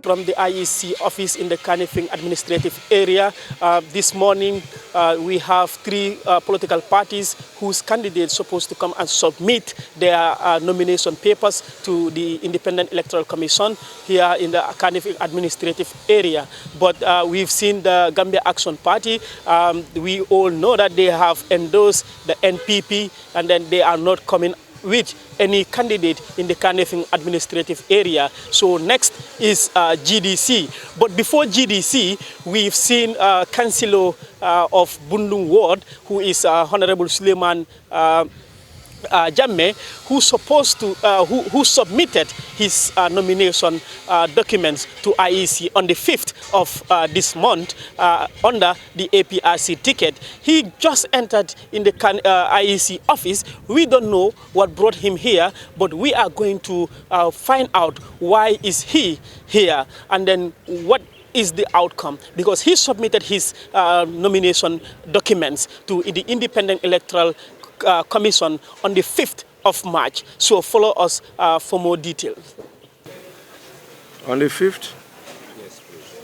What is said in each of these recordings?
from the IEC office in the Kanifing administrative area. This morning, we have three political parties whose candidates supposed to come and submit their nomination papers to the Independent Electoral Commission here in the Kanifing administrative area. But we've seen the Gambia Action Party. We all know that they have endorsed the NPP, and then they are not coming with any candidate in the Kanifing administrative area. So next is GDC. But before GDC, we've seen Councillor of Bundung Ward, who is Honorable Suleiman Jammeh, who submitted his nomination documents to IEC on the 5th of this month under the APRC ticket. He just entered in the IEC office. We don't know what brought him here, but we are going to find out why is he here, and then what is the outcome, because he submitted his nomination documents to the Independent Electoral Commission on the 5th of March. So follow us for more details. On the 5th? Yes, please.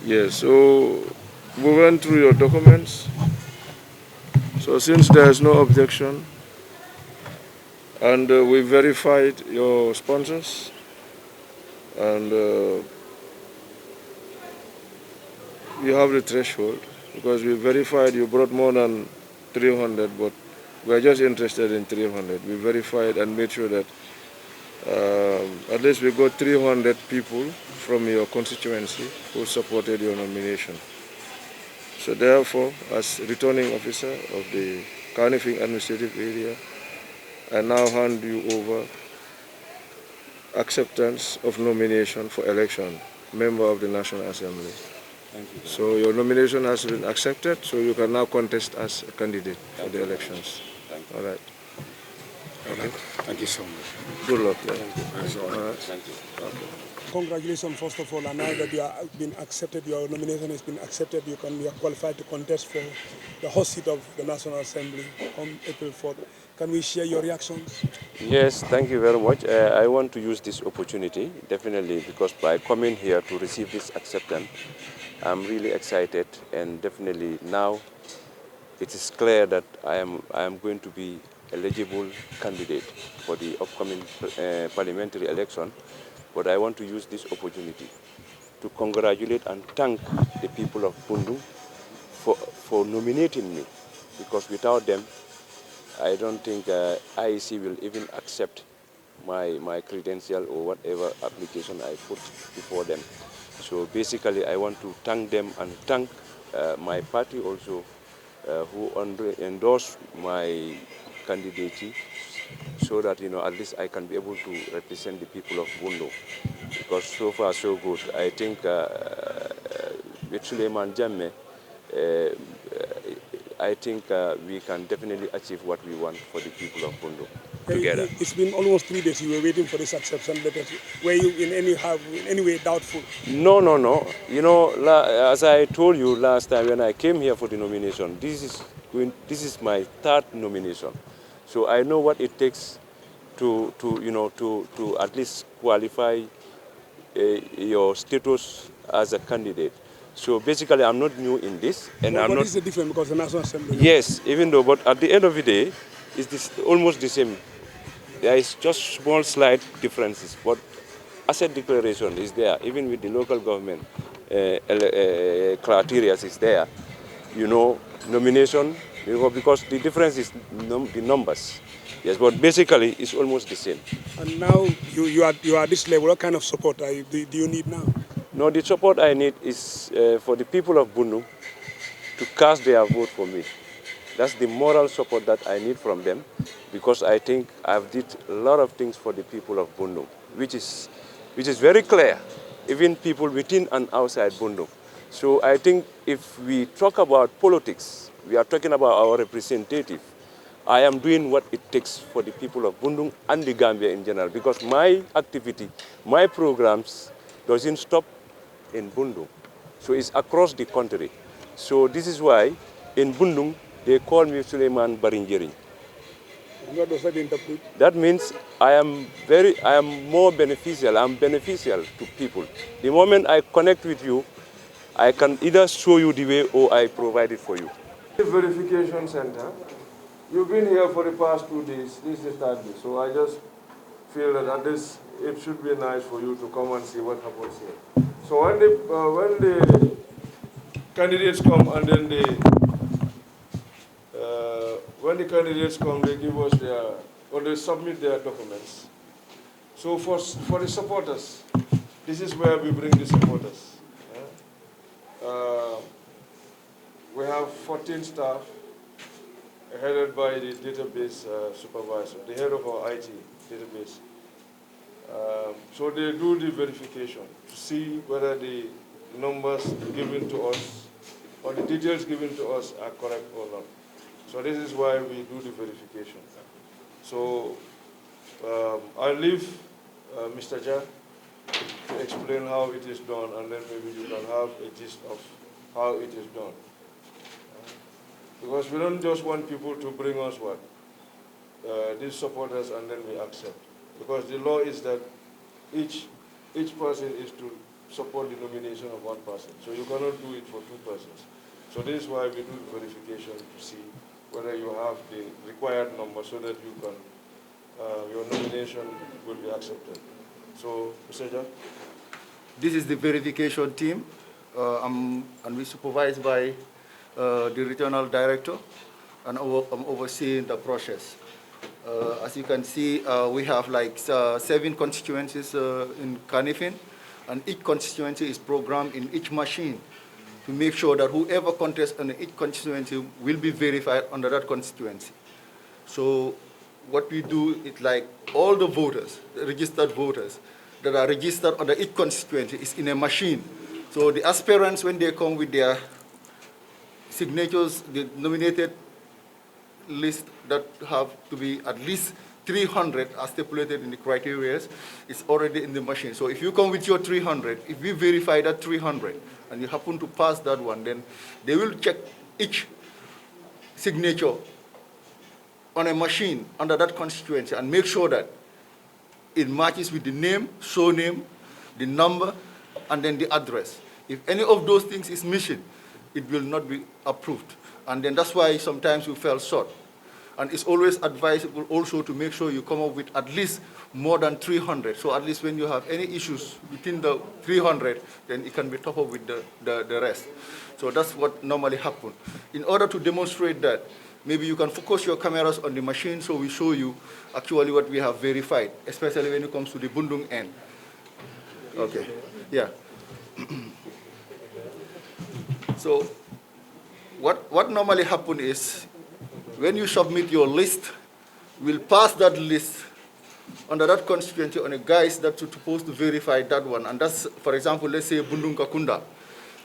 Yes, so we went through your documents. So since there is no objection, and we verified your sponsors, and you have the threshold, because we verified you brought more than 300, but we're just interested in 300. We verified and made sure that at least we got 300 people from your constituency who supported your nomination. So therefore, as returning officer of the Carnifing administrative area, I now hand you over acceptance of nomination for election, member of the National Assembly. Thank you. So your nomination has been accepted, so you can now contest as a candidate for the elections. Thank you. All right. Okay. Thank you so much. Good luck. Yeah. Thank you. All right. Thank you. Okay. Congratulations, first of all, and now that you have been accepted, your nomination has been accepted, you are qualified to contest for the host seat of the National Assembly on April 4th. Can we share your reactions? Yes, thank you very much. I want to use this opportunity, definitely, because by coming here to receive this acceptance, I'm really excited, and definitely now it is clear that I am going to be eligible candidate for the upcoming parliamentary election. But I want to use this opportunity to congratulate and thank the people of Bundu for nominating me, because without them, I don't think IEC will even accept my credential or whatever application I put before them. So basically, I want to thank them and thank my party also, who endorsed my candidacy, so that at least I can be able to represent the people of Bundu. Because so far so good. I think with Suleiman Jammeh, I think we can definitely achieve what we want for the people of Bundu together. It's been almost 3 days. You were waiting for this acceptance letter. Were you in any way doubtful? No. As I told you last time when I came here for the nomination, this is my third nomination. So I know what it takes to at least qualify your status as a candidate. So basically, I'm not new in this, and What is the difference, because the National Assembly? Yes, even though, but at the end of the day, it's almost the same. There is just small, slight differences, but asset declaration is there. Even with the local government criteria is there. Nomination, because the difference is the numbers. Yes, but basically, it's almost the same. And now you are at this level. What kind of support do you need now? No, the support I need is for the people of Bundu to cast their vote for me. That's the moral support that I need from them, because I think I've did a lot of things for the people of Bundu, which is very clear, even people within and outside Bundu. So I think if we talk about politics, we are talking about our representative. I am doing what it takes for the people of Bundu and the Gambia in general, because my activity, my programs doesn't stop in Bundu. So it's across the country. So this is why in Bundu, they call me Suleiman Barinjeri. That means I am more beneficial. I'm beneficial to people. The moment I connect with you, I can either show you the way or I provide it for you. The verification center, you've been here for the past 2 days. This is the third day. So I just feel that at this, it should be nice for you to come and see what happens here. So when the candidates come and then when the candidates come, they give us they submit their documents. So for the supporters, this is where we bring the supporters. We have 14 staff headed by the database supervisor, the head of our IT database. So they do the verification to see whether the numbers given to us or the details given to us are correct or not. So this is why we do the verification. So I'll leave Mr. Jha to explain how it is done, and then maybe you can have a gist of how it is done. Because we don't just want people to bring us these supporters and then we accept. Because the law is that each person is to support the nomination of one person. So you cannot do it for 2 persons. So this is why we do the verification to see whether you have the required number so that you can, your nomination will be accepted. So, Mr. Jha? This is the verification team, and we supervised by the regional director, and I'm overseeing the process. As you can see, we have like 7 constituencies in Kanifing, and each constituency is programmed in each machine to make sure that whoever contests in each constituency will be verified under that constituency. So what we do is like all the voters, the registered voters that are registered under each constituency is in a machine. So the aspirants, when they come with their signatures, the nominated list that have to be at least 300 as stipulated in the criteria, it's already in the machine. So if you come with your 300, if we verify that 300 and you happen to pass that one, then they will check each signature on a machine under that constituency and make sure that it matches with the name, surname, the number, and then the address. If any of those things is missing, it will not be approved. And then that's why sometimes we fell short. And it's always advisable also to make sure you come up with at least more than 300. So at least when you have any issues within the 300, then it can be top up with the rest. So that's what normally happens. In order to demonstrate that, maybe you can focus your cameras on the machine so we show you actually what we have verified, especially when it comes to the Bundung end. Okay, yeah. So what normally happens is when you submit your list, we'll pass that list under that constituency on a guys that's supposed to verify that one. And that's, for example, let's say Bundung Kakunda.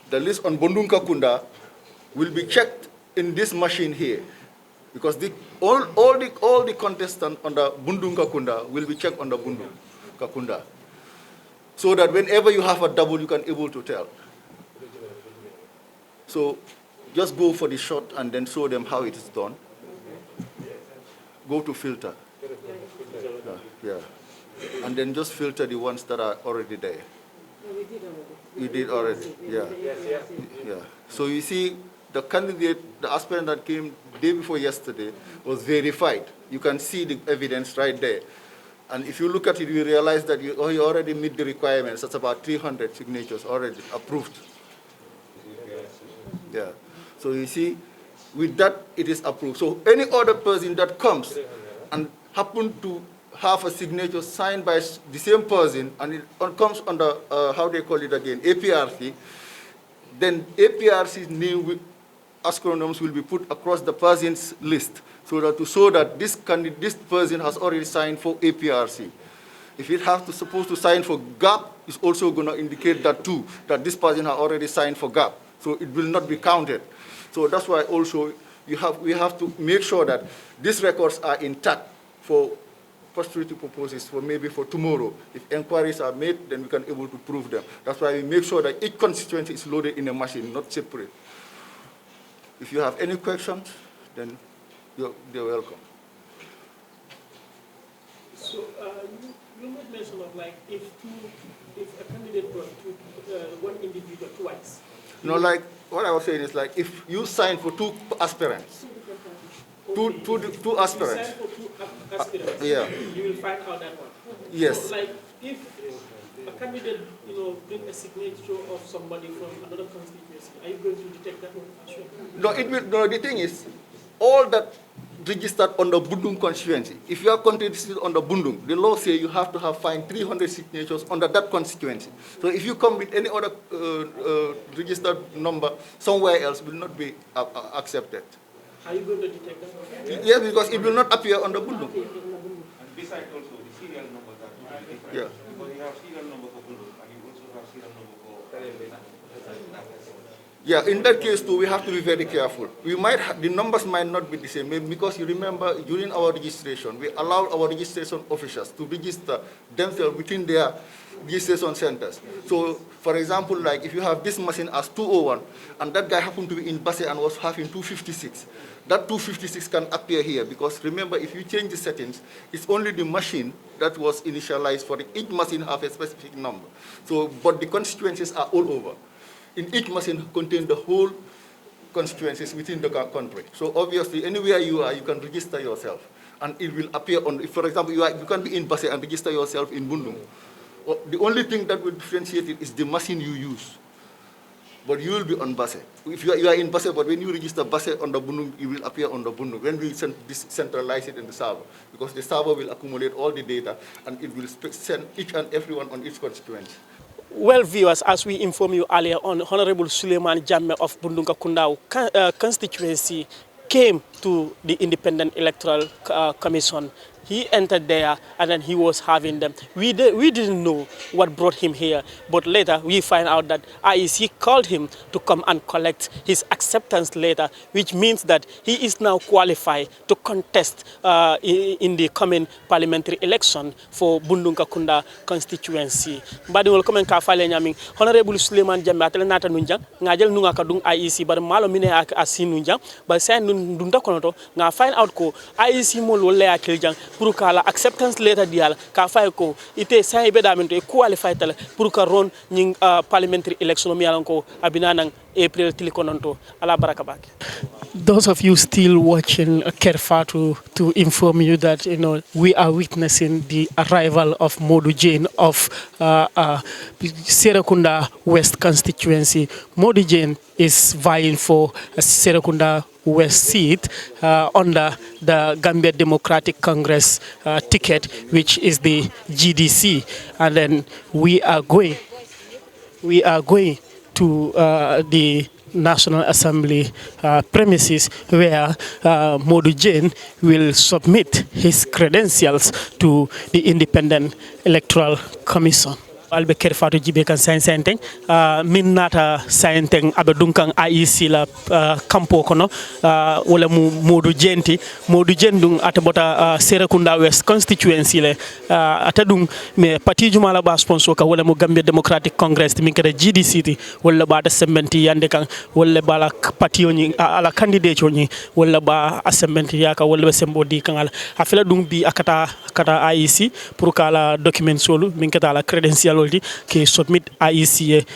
The list on Bundung Kakunda will be checked in this machine here. Because all the contestants on the Bundung Kakunda will be checked on the Bundung Kakunda. So that whenever you have a double, you can able to tell. So just go for the shot and then show them how it is done. Go to filter. Yeah. And then just filter the ones that are already there. You did already. Yeah. Yeah. So you see, the candidate, the aspirant that came the day before yesterday was verified. You can see the evidence right there. And if you look at it, you realize that you already meet the requirements. That's about 300 signatures already approved. Yeah. So you see, with that, it is approved. So any other person that comes and happen to have a signature signed by the same person, and it comes under, how they call it again, APRC, then APRC's name with acronyms will be put across the person's list so that to show that this person has already signed for APRC. If it has to supposed to sign for GAP, it's also going to indicate that too, that this person has already signed for GAP. So it will not be counted. So that's why also we have to make sure that these records are intact for posterity purposes, for maybe for tomorrow. If inquiries are made, then we can able to prove them. That's why we make sure that each constituency is loaded in a machine, not separate. If you have any questions, then they're welcome. So you made mention of like if a candidate brought one individual twice. No, like what I was saying is like if you sign for two aspirants, two aspirants. You sign for two aspirants. Yeah. You will find out that one. Yes. So like if a candidate, bring a signature of somebody from another constituency, are you going to detect that one? Sure. No, it will. No, the thing is, all that registered on the Bundung constituency. If you are contested on the Bundung, the law says you have to have find 300 signatures under that constituency. So if you come with any other registered number somewhere else, will not be accepted. Are you going to detect that one? Yes, because it will not appear on the Bundung. And besides also the serial number that will be different. Yeah. Because you have serial number for Bundung and you also have serial number for Yeah, in that case too, we have to be very careful. The numbers might not be the same, because you remember during our registration, we allowed our registration officers to register themselves within their registration centers. So, for example, like if you have this machine as 201, and that guy happened to be in Basse and was having 256, that 256 can appear here, because remember, if you change the settings, it's only the machine that was initialized for each machine have a specific number. So, but the constituencies are all over. In each machine contain the whole constituencies within the country. So obviously, anywhere you are, you can register yourself. And it will appear on, if, for example, you can be in Basse and register yourself in Bundung. The only thing that will differentiate it is the machine you use. But you will be on Basse. If you are in Basse, but when you register Basse on the Bundung, it will appear on the Bundung. When we centralize it in the server, because the server will accumulate all the data, and it will send each and everyone on each constituency. Well, viewers, as we informed you earlier on, Honorable Suleiman Jammeh of Bundunga Kundau constituency came to the Independent Electoral Commission. He entered there and then he was having them. We didn't know what brought him here, but later we find out that IEC called him to come and collect his acceptance letter, which means that he is now qualified to contest in the coming parliamentary election for Bundunga Kunda constituency. Mbadi wol komen ka fale nyami Honorable Suleiman Jammeh atele nata nunjang ngajel nunga ka dung IEC bar malo mine ak asin nunjang ba sen nun dunda konoto nga find out ko IEC mol wolle akil jang pour que la acceptance letter dial ka fay ko ite say be daminto e qualify tal pour que ron ñing parliamentary election mi yalanko abina nang April tilikononto ala baraka bak. Those of you still watching Kerr Fatou, to inform you that we are witnessing the arrival of Modou Jane of Serekunda West constituency. Modou Jane is vying for a Serekunda West seat under the Gambia Democratic Congress ticket, which is the GDC, and then we are going to the National Assembly premises where Modou Jane will submit his credentials to the Independent Electoral Commission. Albe Kerr Fatou jibe kan sainteng min nata sainteng abe dunkan IEC la campo kono wala mu Modou Jane dung atabota Serekunda West constituency le atadung me parti juma la ba sponsor ka wala mu Gambia Democratic Congress min kada GDC wala ba assembly yande kan wala ba la parti oni ala candidate oni wala ba assembly yaka wala sembo di kan ala afela dung bi kata IEC pour kala document solu min kata la credential qui submit IEC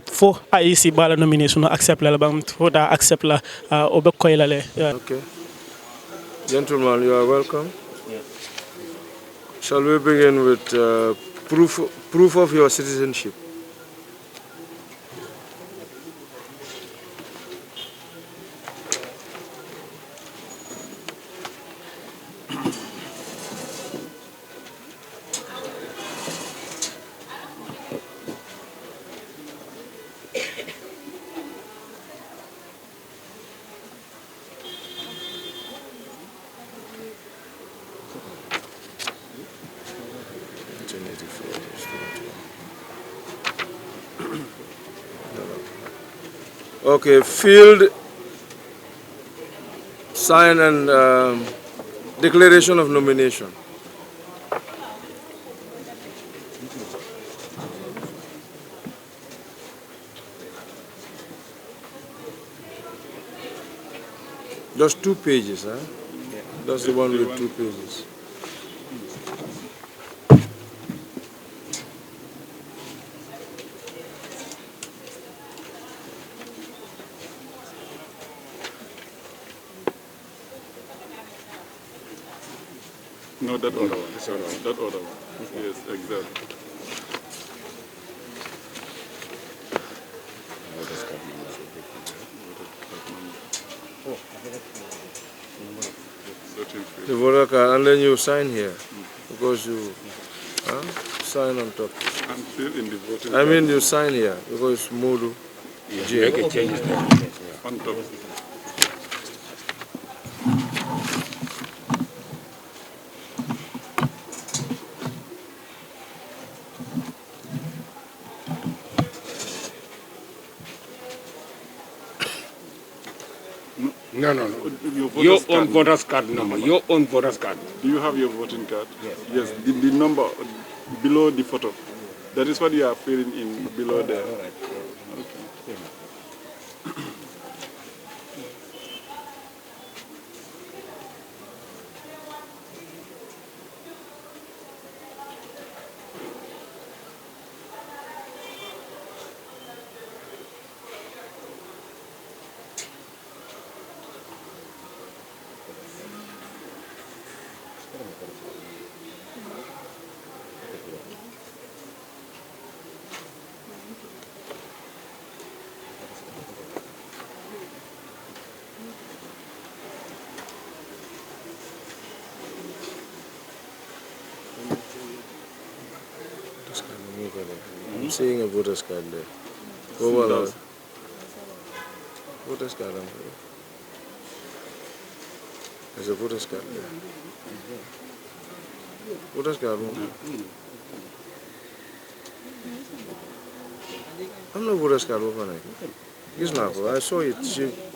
for IEC bala nomination accept la bam for da accept la obe koyla le. Okay, gentlemen, you are welcome. Shall we begin with proof of your citizenship? Okay, field sign and declaration of nomination. Just 2 pages, huh? Yeah. That's the one with 2 pages. No, that other one. That other one. Yes, exactly. The voter card, and then you sign here, because you sign on top. I'm still in the voting I mean, card. you sign here, because Modu. Yeah, make a change. On top. No. Your own voter's card number. Your own voter's card. Do you have your voting card? Yes. The number below the photo. That is what you are filling in below there. Okay. I'm seeing a voter's card there. Over voter's card. There's a voter's card there. Voter's card. I'm not voter's card over. It's not. I saw it.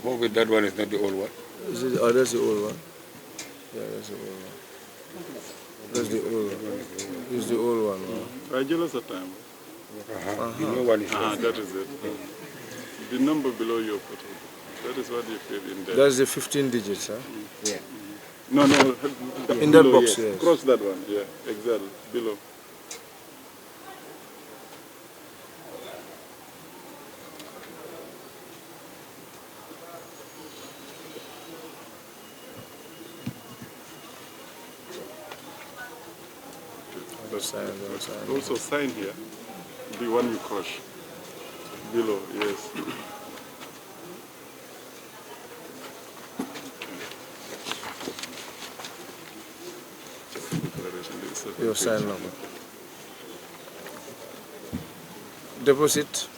Maybe that one is not the old one. Is it? Oh, that's the old one. Yeah, that's the old one. That's the old one. It's the old one. I jealous of time. The new one is That is it. The number below your photo. That is what you fill in there. That's the 15 digits, huh? Yeah. No. In Below, that box, yes. yes. Cross that one. Yeah, exactly. Below. Also sign here, the one you crush. Below, yes. Your sign number. Deposit.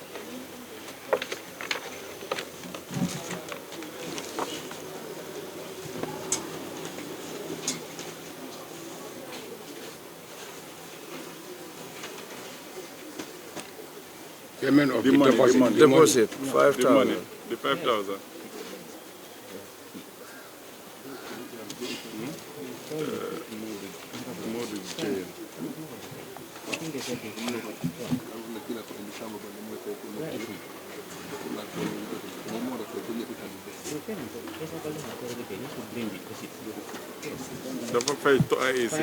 Payment of The money, deposit. the money. Deposit, The 5,000. money, the 5,000. Dapat fay to IAC.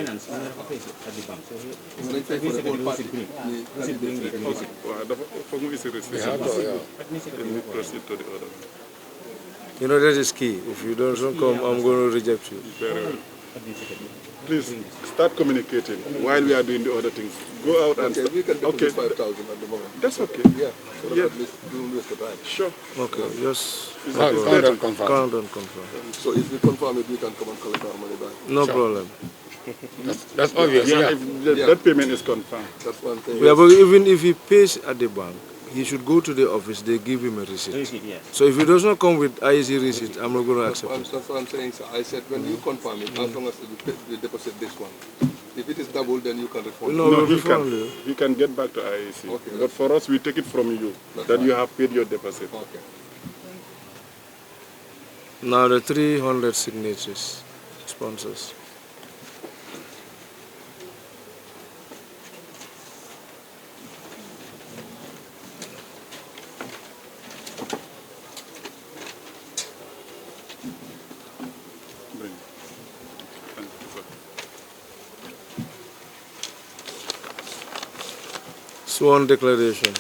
Dapat foog mu isi receipt. Then we proceed to the order. You know, that is key. If you don't come, I'm going to reject you. Very well. Please start communicating while we are doing the other things. Go out and We can okay. deposit 5,000 at the moment. That's okay. Yeah, so that Yeah. at least we don't waste the time. Sure. Okay, just Count and confirm. count and confirm. So if we confirm it, we can come and collect our money back. No problem. That's obvious. Yeah, Yeah. if that payment is confirmed. That's one thing. Yeah, but even if he pays at the bank, he should go to the office, they give him a receipt. So if he does not come with IEC receipt, I'm not going to accept it. That's what I'm saying, sir. I said when you confirm it, as long as you deposit this one. If it is double, then you can refund. No, No, he he can get back to IAC. Okay, But for us, we take it from you that you have paid your deposit. Okay. Now the 300 signatures, sponsors. Bring. Thank you, sir. Sworn declaration.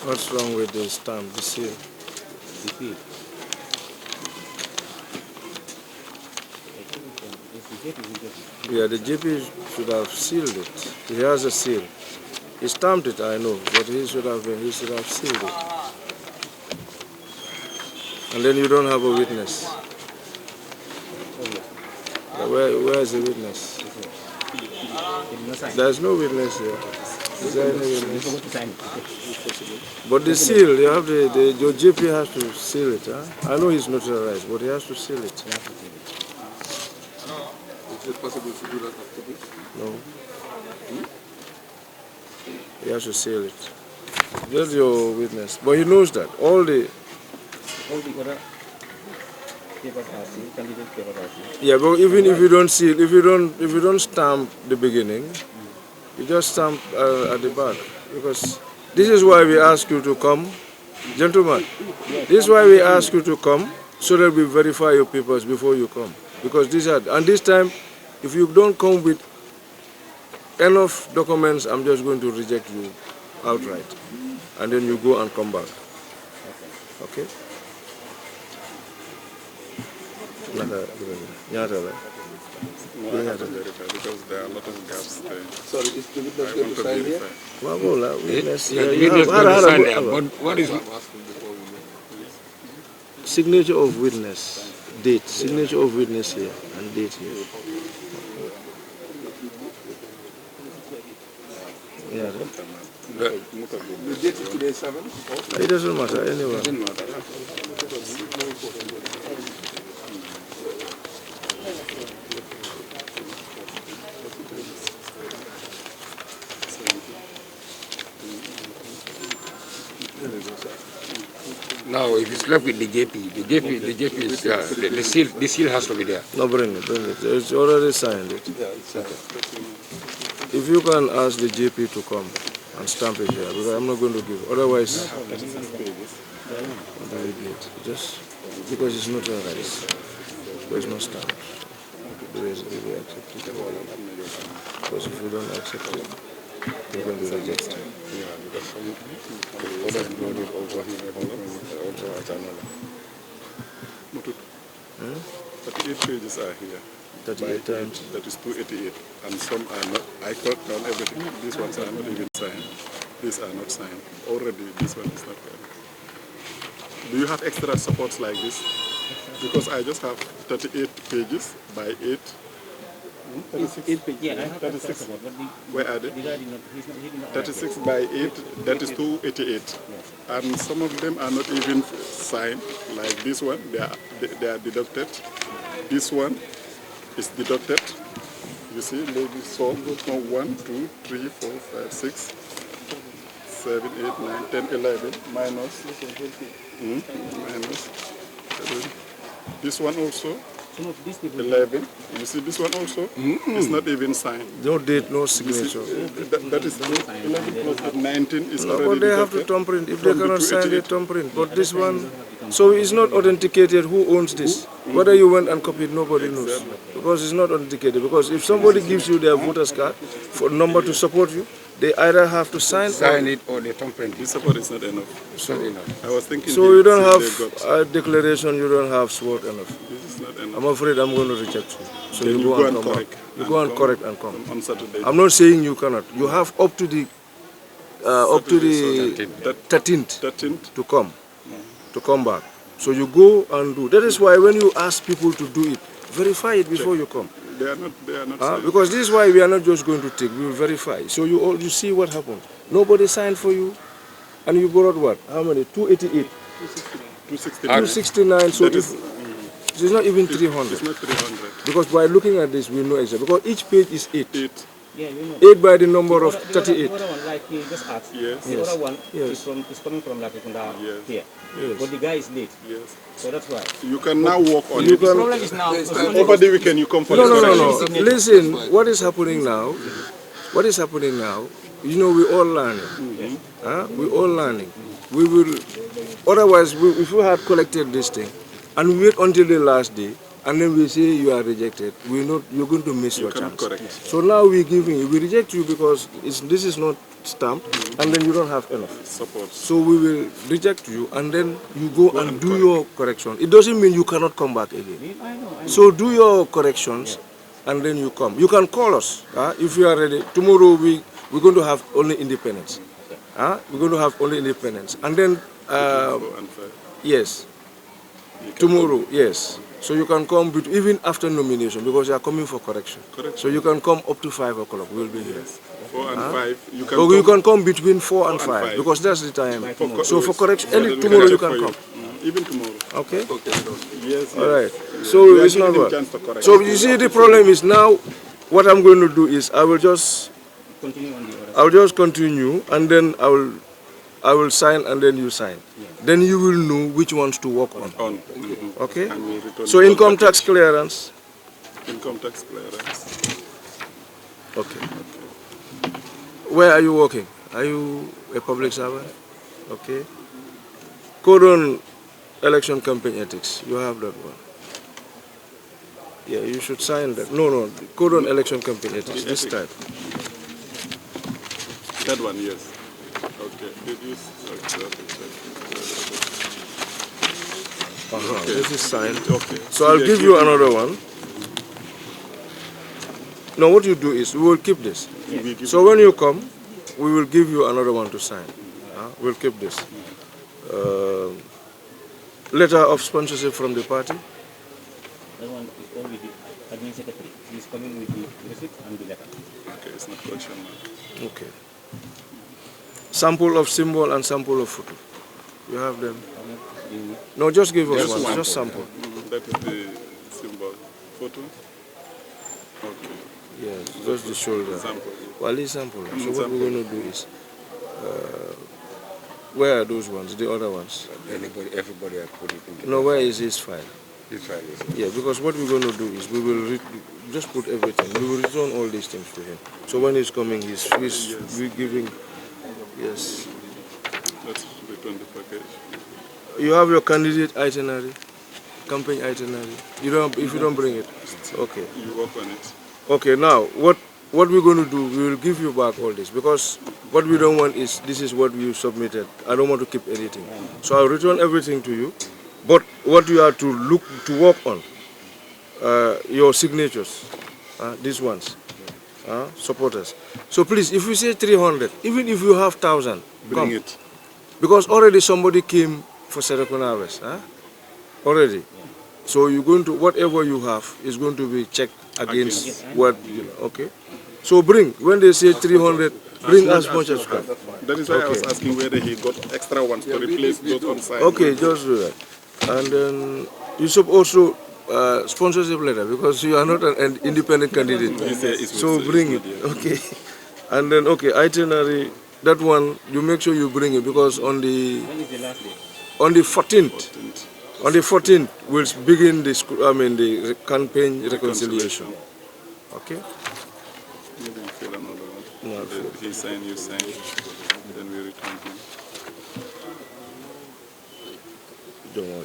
What's wrong with the stamp, the seal? The seal. Yeah, the GP should have sealed it. He has a seal. He stamped it, I know, but he should have sealed it. And then you don't have a witness. Where is the witness? There's no witness here. Is there any witness? But the seal, you have your GP has to seal it. Huh? I know he's notarized, but he has to seal it. Is it possible to do that after this? No. He has to seal it. Just your witness. But he knows that. All the other papers are sealed, candidate papers are sealed. Yeah, but even if you don't seal, if you don't stamp the beginning, you just stamp at the back. Because this is why we ask you to come. Gentlemen, this is why we ask you to come, so that we verify your papers before you come. Because and this time, if you don't come with enough documents, I'm just going to reject you outright. And then you go and come back. Okay? Because there are a lot of gaps there. Sorry, is the witness going to sign here? Witness sign there, but what is signature of witness, date, signature of witness here, and date here. Yeah. The date is today 7? It doesn't matter anyway. now? If it's left with the JP is the seal has to be there. No, bring it. It's already signed it. Yeah, it's If you can ask the GP to come and stamp it here, because I'm not going to give. Otherwise, just because it's not authorized, but it's not stamped. Because if you don't accept it, you're going to be rejected. Yeah, because others brought it also at another. 38 pages are here. 38 times. That is 288. And some are not. I cut down everything. These ones are not even signed. These are not signed. Already, this one is not signed. Do you have extra supports like this? Because I just have 38 pages by 8. 8 pages. Yeah, I have 36. Support, but Where are they? he did not 36 by 8, that is 288. Yes. And some of them are not even signed, like this one, they are deducted. This one is deducted. You see, maybe so 1, 2, 3, 4, 5, 6, 7, 8, 9, 10, 11, minus. Minus. This one also. Some of these people 11. You see, this one also is not even signed. No date, no signature. That is 11 plus 19 is already but they have to thumbprint. If they cannot sign, they thumbprint. But this one, so it's not authenticated who owns this. Whether you went and copied, nobody knows. Because it's not authenticated. Because if somebody gives you their voter's card for number to support you, they either have to sign it or they thumbprint. This support is not enough. It's not enough. I was thinking. So you don't have a declaration, you don't have SWOT enough. This is not enough. I'm afraid I'm going to reject you. So Then you go and come back. You go and correct and come. On Saturday. I'm not saying you cannot. You have up to the 13th to come back. So you go and do. That is why when you ask people to do it, verify it before you come. They are not. Because this is why we are not just going to take. We will verify. So you see what happened. Nobody signed for you, and you borrowed what? How many? 288. 269. So it's not even 300. It's not 300. Because by looking at this, we know exactly. Because each page is 8. 8. Yeah, you know. 8 by the number of 38. The other one, like he just asked. Yes. The other one Yes. is coming from Lakikunda Yes. here. Yes. But the guy is late. Yes. So that's why. You can now walk on You it. The problem is now. Over the weekend, you come for the correction. No. Listen, what is happening now? What is happening now? You know, we're all learning. We're all learning. We will. Otherwise, if we had collected this thing, and we wait until the last day, and then we say you are rejected, you're going to miss your chance. Correct. So now we're giving you. We reject you because this is not stamp, and then you don't have enough. Support. So we will reject you, and then you go and do your correction. It doesn't mean you cannot come back again. So do your corrections, and then you come. You can call us if you are ready. Tomorrow we're going to have only independence. We're going to have only independence, and then yes, tomorrow, yes. So you can come even after nomination because you are coming for correction. So you can come up to 5 o'clock. We'll be here. 4 and 5. You can come between 4 and 5 because that's the time. So for correction, tomorrow you can come. Even tomorrow. Okay. Yes. All right. So it's not bad. So you see, the problem is now. What I'm going to do is I will just continue, and then I will sign, and then you sign. Then you will know which ones to work on. Okay? So income tax clearance. Income tax clearance. Okay. Where are you working? Are you a public servant? Okay. Code on election campaign ethics. You have that one. Yeah, you should sign that. No. Code on election campaign ethics. This type. That one, yes. Okay. This is signed. Okay. So I'll give you another one. Now what you do is we will keep this. So when you come, we will give you another one to sign. We'll keep this. Letter of sponsorship from the party. That one is only the admin secretary. He is coming with the receipt and the letter. Okay, it's not question. Okay. Sample of symbol and sample of photo. You have them? No, just give us one. Just sample. That is the symbol. Photo? Okay. Yes, just the shoulder. Sample. Well, it's sample. So what we're going to do is, where are those ones, the other ones? Everybody has put it in. No, where is his file? This file is. Yeah, because what we're going to do is we will just put everything. We will return all these things to him. So when he's coming, we're giving, yes. Let's return the package. You have your candidate itinerary, campaign itinerary. If you don't bring it, okay. You work on it. Okay, now what we're going to do, we will give you back all this because what we don't want is this is what you submitted. I don't want to keep anything. So I'll return everything to you. But what you have to work on, your signatures, these ones, supporters. So please, if you say 300, even if you have 1,000, bring it. Because already somebody came for Serekunda West, already. So you're going to, whatever you have is going to be checked against what, okay. So bring, when they say 300, bring as much as you can. That is why I was asking whether he got extra ones to replace those on site. Okay, just do that. And then you should also sponsorship letter because you are not an independent candidate. So bring it, okay. And then, okay, itinerary, that one, you make sure you bring it because on the... When is the last day? On the 14th. On the 14th, we'll begin the campaign reconciliation. Okay? You can fill another one. No, he signed, you sign, then we return him. Don't worry.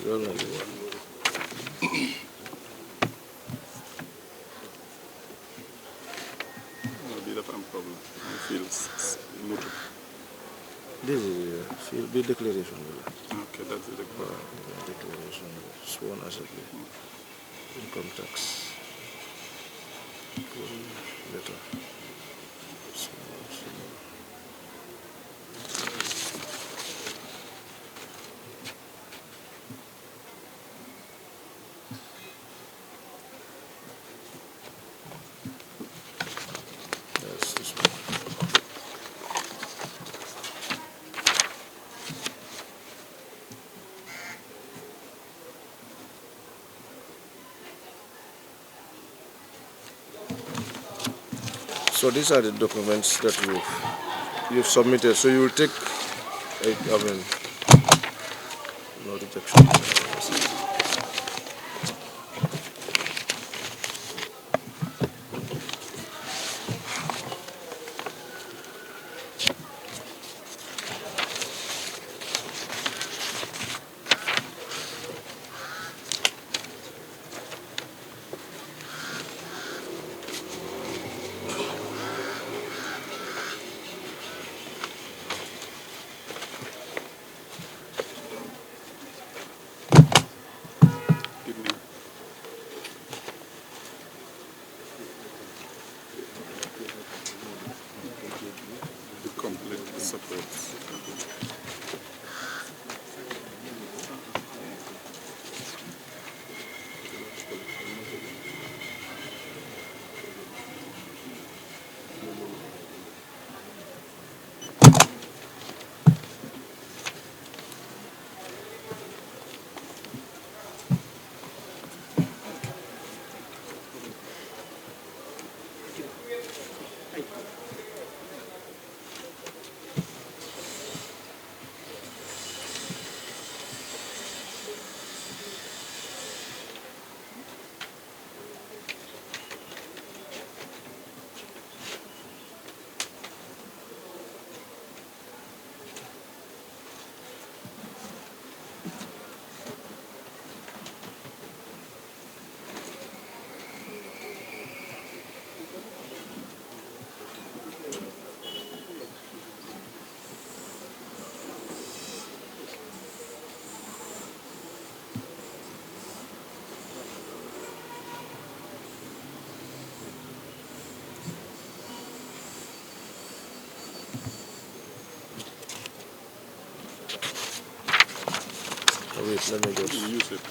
A bit of a problem. I feel motor. This is the declaration. Okay, that's the declaration. Sworn as a income tax. Letter. So these are the documents that you've submitted. So you will take, no rejection. Let me just use it.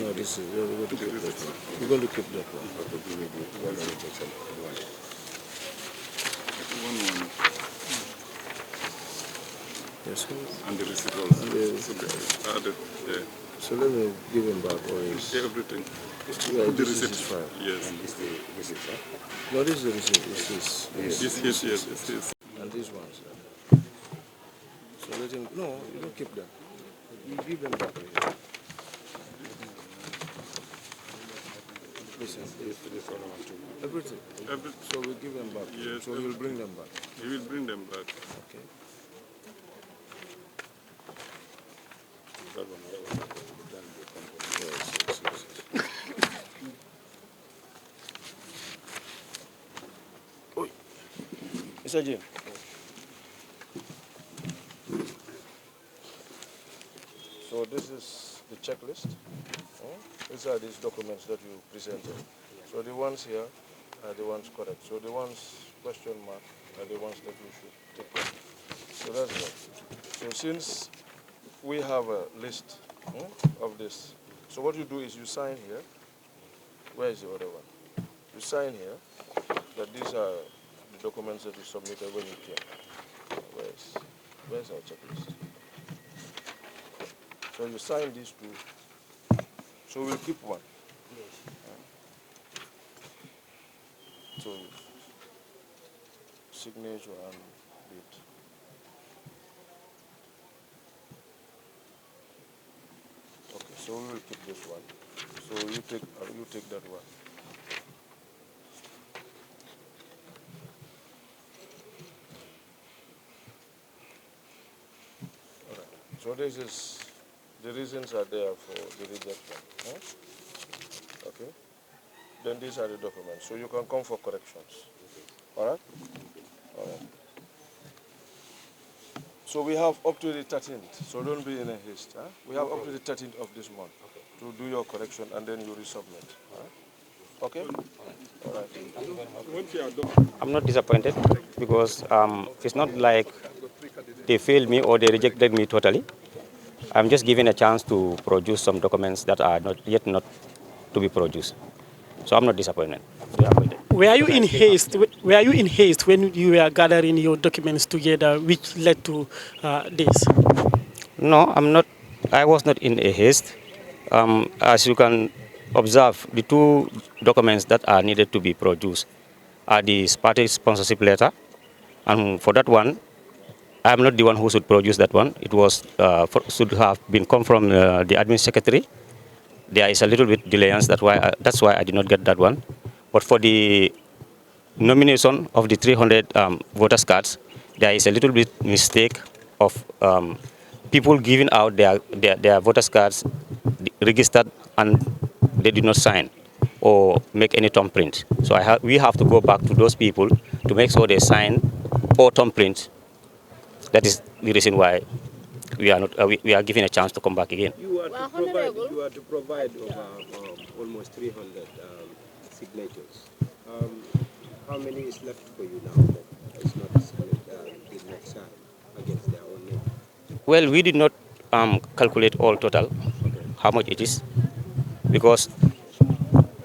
No, this is, we're going to keep that one. We're going to keep that one. Yes, sir. And the receipt also. Added there. So let me give him back all his... Everything. Yeah, The this receipt. is his file. Yes. And this is the receipt, sir. No, this is the receipt. It's his. Yes. It's his. And these ones. So let him... No, you don't keep them. You give them back. Listen, everything. So we give them back. Yes, so he'll bring them back. He will bring them back. Okay. Yes. Oi. Mr. Jim. So this is the checklist. These are these documents that you presented. So the ones here are the ones correct. So the ones question mark are the ones that you should take off. So that's right. So since we have a list of this, so what you do is you sign here. Where is the other one? You sign here that these are the documents that you submitted when you came. Where's our checklist? So you sign these two. So we'll keep one. So signature and date. Okay, so we will keep this one. So you take that one. All right. So this is the reasons are there for the rejection. Okay. Then these are the documents. So you can come for corrections. All right? All right. So we have up to the 13th. So don't be in a haste. Huh? We have up to the 13th of this month to do your correction and then you resubmit. All right? Okay? All right. I'm not disappointed because it's not like they failed me or they rejected me totally. I'm just given a chance to produce some documents that are not to be produced. So I'm not disappointed. Were you in haste? Were you in haste when you were gathering your documents together, which led to this? No, I'm not. I was not in a haste. As you can observe, the two documents that are needed to be produced are the party sponsorship letter, and for that one, I'm not the one who should produce that one. It was should have been come from the admin secretary. There is a little bit delayance. That's why I did not get that one. But for the nomination of the 300 voters cards, there is a little bit mistake of people giving out their voters cards registered and they did not sign or make any thumbprint. So we have to go back to those people to make sure they sign or thumbprint. That is the reason why we are given a chance to come back again. You are to provide over almost 300 signatures. How many is left for you now that is not did not sign against their own name? Well, we did not calculate all total, how much it is, because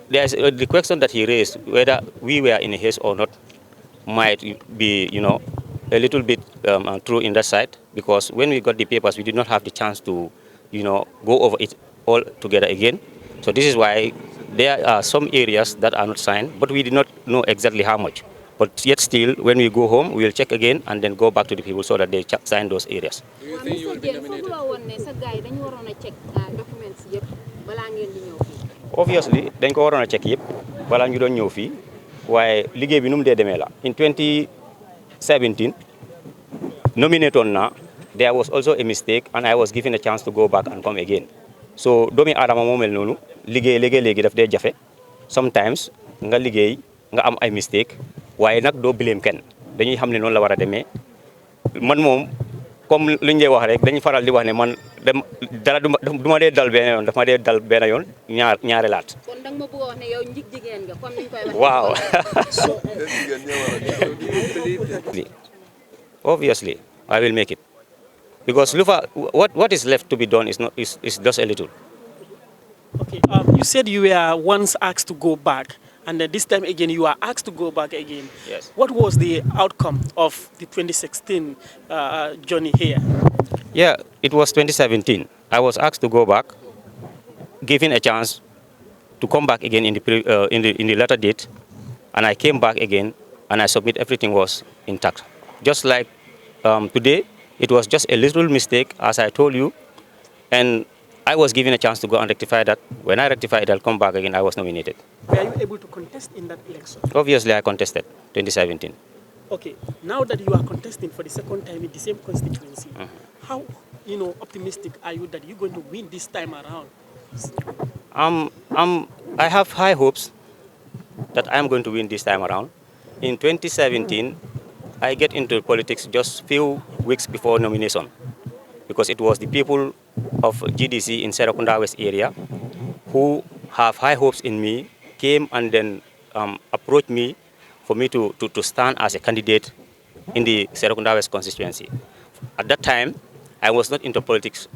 there's the question that he raised, whether we were in a haste or not, might be, a little bit true in that side, because when we got the papers, we did not have the chance to, go over it all together again. So this is why there are some areas that are not signed, but we did not know exactly how much. But yet still, when we go home, we will check again and then go back to the people so that they sign those areas. Do you think you will be nominated? Obviously, dañ ko waroon a check yëpp balaa ñu doon ñëw fii waaye liggéey bi nu mu dee demee la. In 2017, nominated na, there was also a mistake and I was given a chance to go back and come again. So doomi aadama moo mel noonu liggéey léegi daf dee jafe sometimes nga liggéey nga am ay mistake waaye nag doo blame kenn dañuy xam ne noonu la war a demee man moom comme lu ñu dee wax rek dañuy faral di wax ne man dara du ma dee dal benn yoon daf ma dee dal benn yoon ñaari laat. kon danga ma bëgg a wax ne yow njig jigéen nga comme niñ koy waxee. waaw. Obviously, I will make it because what is left to be done is just a little. Okay. You said you were once asked to go back, and then this time again you are asked to go back again. Yes. What was the outcome of the 2016 journey here? Yeah, it was 2017. I was asked to go back, given a chance to come back again in the latter date, and I came back again, and I submit everything was intact. Just like today, it was just a little mistake, as I told you, and I was given a chance to go and rectify that. When I rectified, I'll come back again. I was nominated. Were you able to contest in that election? Obviously, I contested 2017. Okay. Now that you are contesting for the second time in the same constituency, how optimistic are you that you're going to win this time around? I have high hopes that I'm going to win this time around. In 2017, I get into politics just few weeks before nomination because it was the people of GDC in Serekunda West area who have high hopes in me came and then approached me for me to stand as a candidate in the Serekunda West constituency. At that time, I was not into politics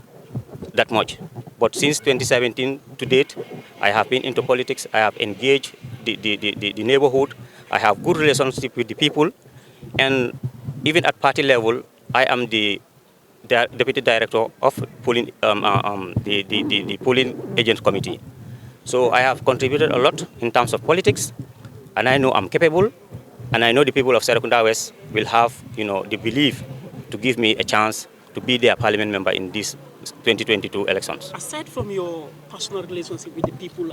that much. But since 2017 to date, I have been into politics. I have engaged the neighborhood. I have good relationship with the people. And even at party level, I am the deputy director of polling, the polling agent committee. So I have contributed a lot in terms of politics, and I know I'm capable, and I know the people of Serekunda West will have, the belief to give me a chance to be their parliament member in these 2022 elections. Aside from your personal relationship with the people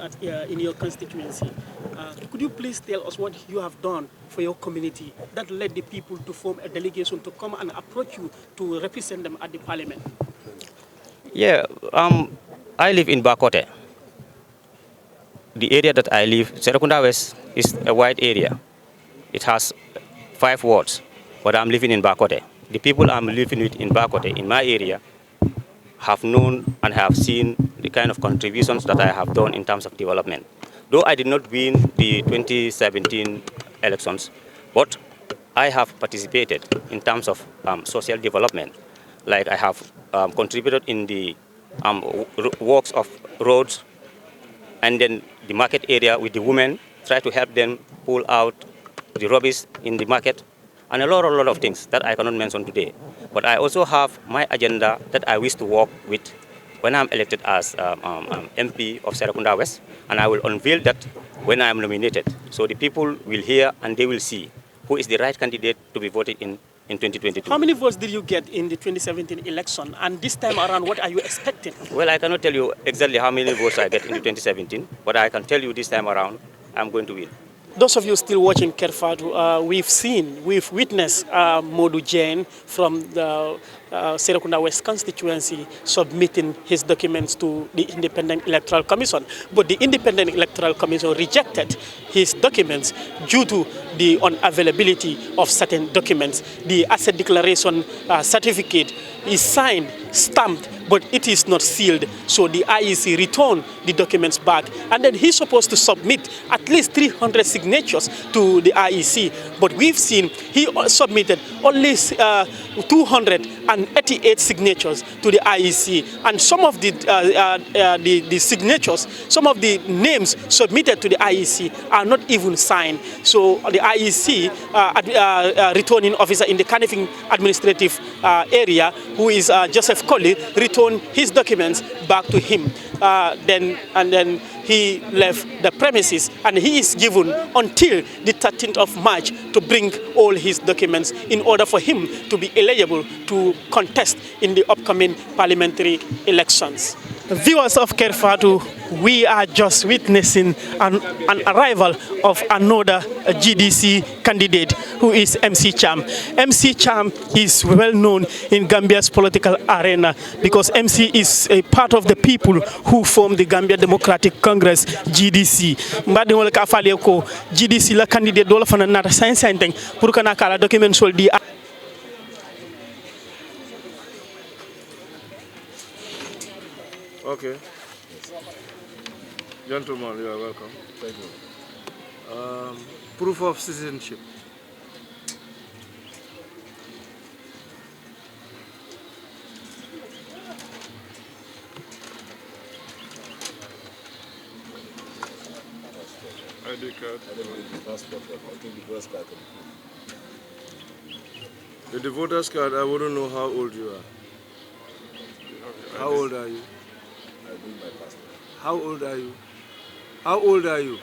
in your constituency, could you please tell us what you have done for your community that led the people to form a delegation to come and approach you to represent them at the parliament? Yeah, I live in Bakote. The area that I live, Serekunda West, is a wide area. It has 5 wards, but I'm living in Bakote. The people I'm living with in Bakote, in my area, have known and have seen the kind of contributions that I have done in terms of development. Though I did not win the 2017 elections, but I have participated in terms of social development. Like I have contributed in the works of roads, and then the market area with the women, try to help them pull out the rubbish in the market, and a lot of things that I cannot mention today. But I also have my agenda that I wish to work with when I'm elected as MP of Serekunda West, and I will unveil that when I am nominated. So the people will hear and they will see who is the right candidate to be voted in 2022. How many votes did you get in the 2017 election? And this time around, what are you expecting? Well, I cannot tell you exactly how many votes I get in the 2017, but I can tell you this time around, I'm going to win. Those of you still watching Kerr Fatou, we've witnessed Modou Jane from the Serekunda West constituency submitting his documents to the Independent Electoral Commission. But the Independent Electoral Commission rejected his documents due to the unavailability of certain documents. The asset declaration certificate is signed, stamped, but it is not sealed. So the IEC returned the documents back. And then he's supposed to submit at least 300 signatures to the IEC. But we've seen he submitted only 288 signatures to the IEC. And some of the signatures, some of the names submitted to the IEC are not even signed. So the IEC returning officer in the Kanifing administrative area, who is Joseph Colley, returned his documents back to him. Then he left the premises, and he is given until the 13th of March to bring all his documents in order for him to be eligible to contest in the upcoming parliamentary elections. Viewers of Kerr Fatou, we are just witnessing an arrival of another GDC candidate, who is MC Cham. MC Cham is well known in Gambia's political arena because MC is a part of the people who form the Gambia Democratic Congress, GDC. Mbadi wala ka fale ko GDC la candidate dola fana nata science thing pour kana kala document sol di. Okay. Gentlemen, you are welcome. Thank you. Proof of citizenship. ID card. With the voter's card, I wouldn't know how old you are. How old are you? How old are you? How old are you?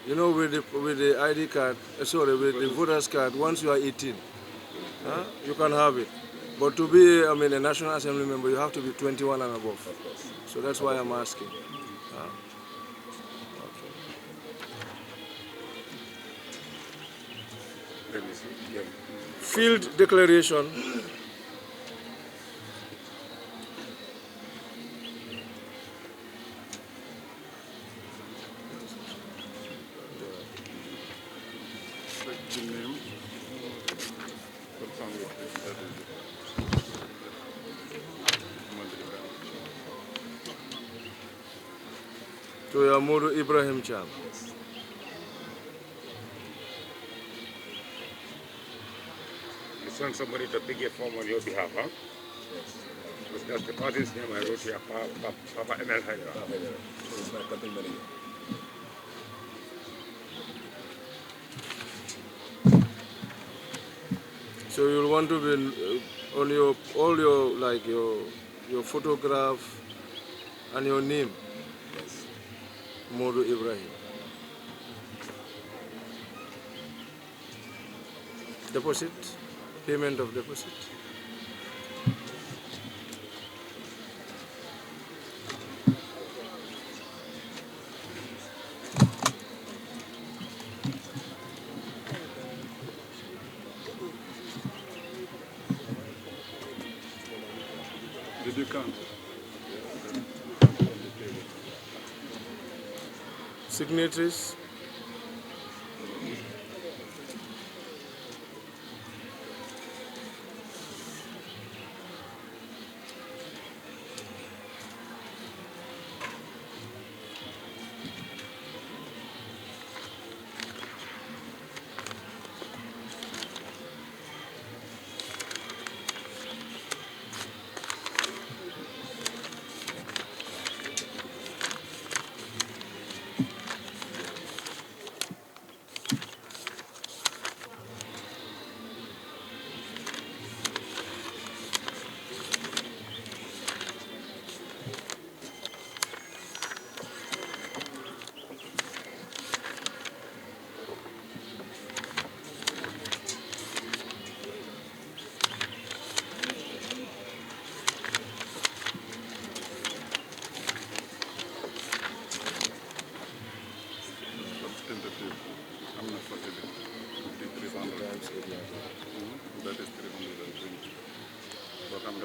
You know, with the ID card, sorry, with the voter's card, once you are 18, you can have it. But to be, a National Assembly member, you have to be 21 and above. So that's why I'm asking. Field declaration. So you are Modou Ibrahim Cham. You send somebody to pick a form on your behalf, huh? Yes. Because that's the party's name I wrote here, Papa ML Haidara. It's my campaign manager. So you'll want to be on all your photograph and your name. Yes. Modou Ibrahim. Deposit, payment of deposit. Did you count? Signatories.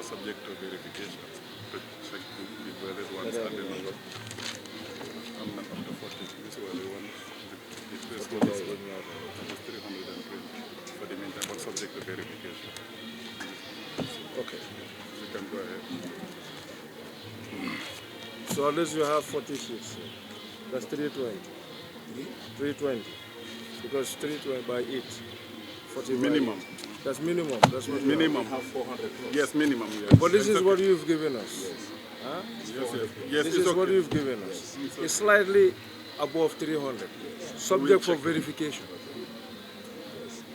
are subject to verification to check the valid ones and the number. I'm not up to 40. This was the one. The first one is 320 for the meantime, but subject to verification. Okay. You can go ahead. So unless you have 40 sheets, that's 320. 320. Because 320 by 8. 40 Minimum. That's minimum. That's what minimum. You have 400. Yes, minimum. Yes. But this is what you've given us. Yes. Huh? Yes, this it's is okay. what you've given us. Yes, it's slightly above 300. Subject for verification.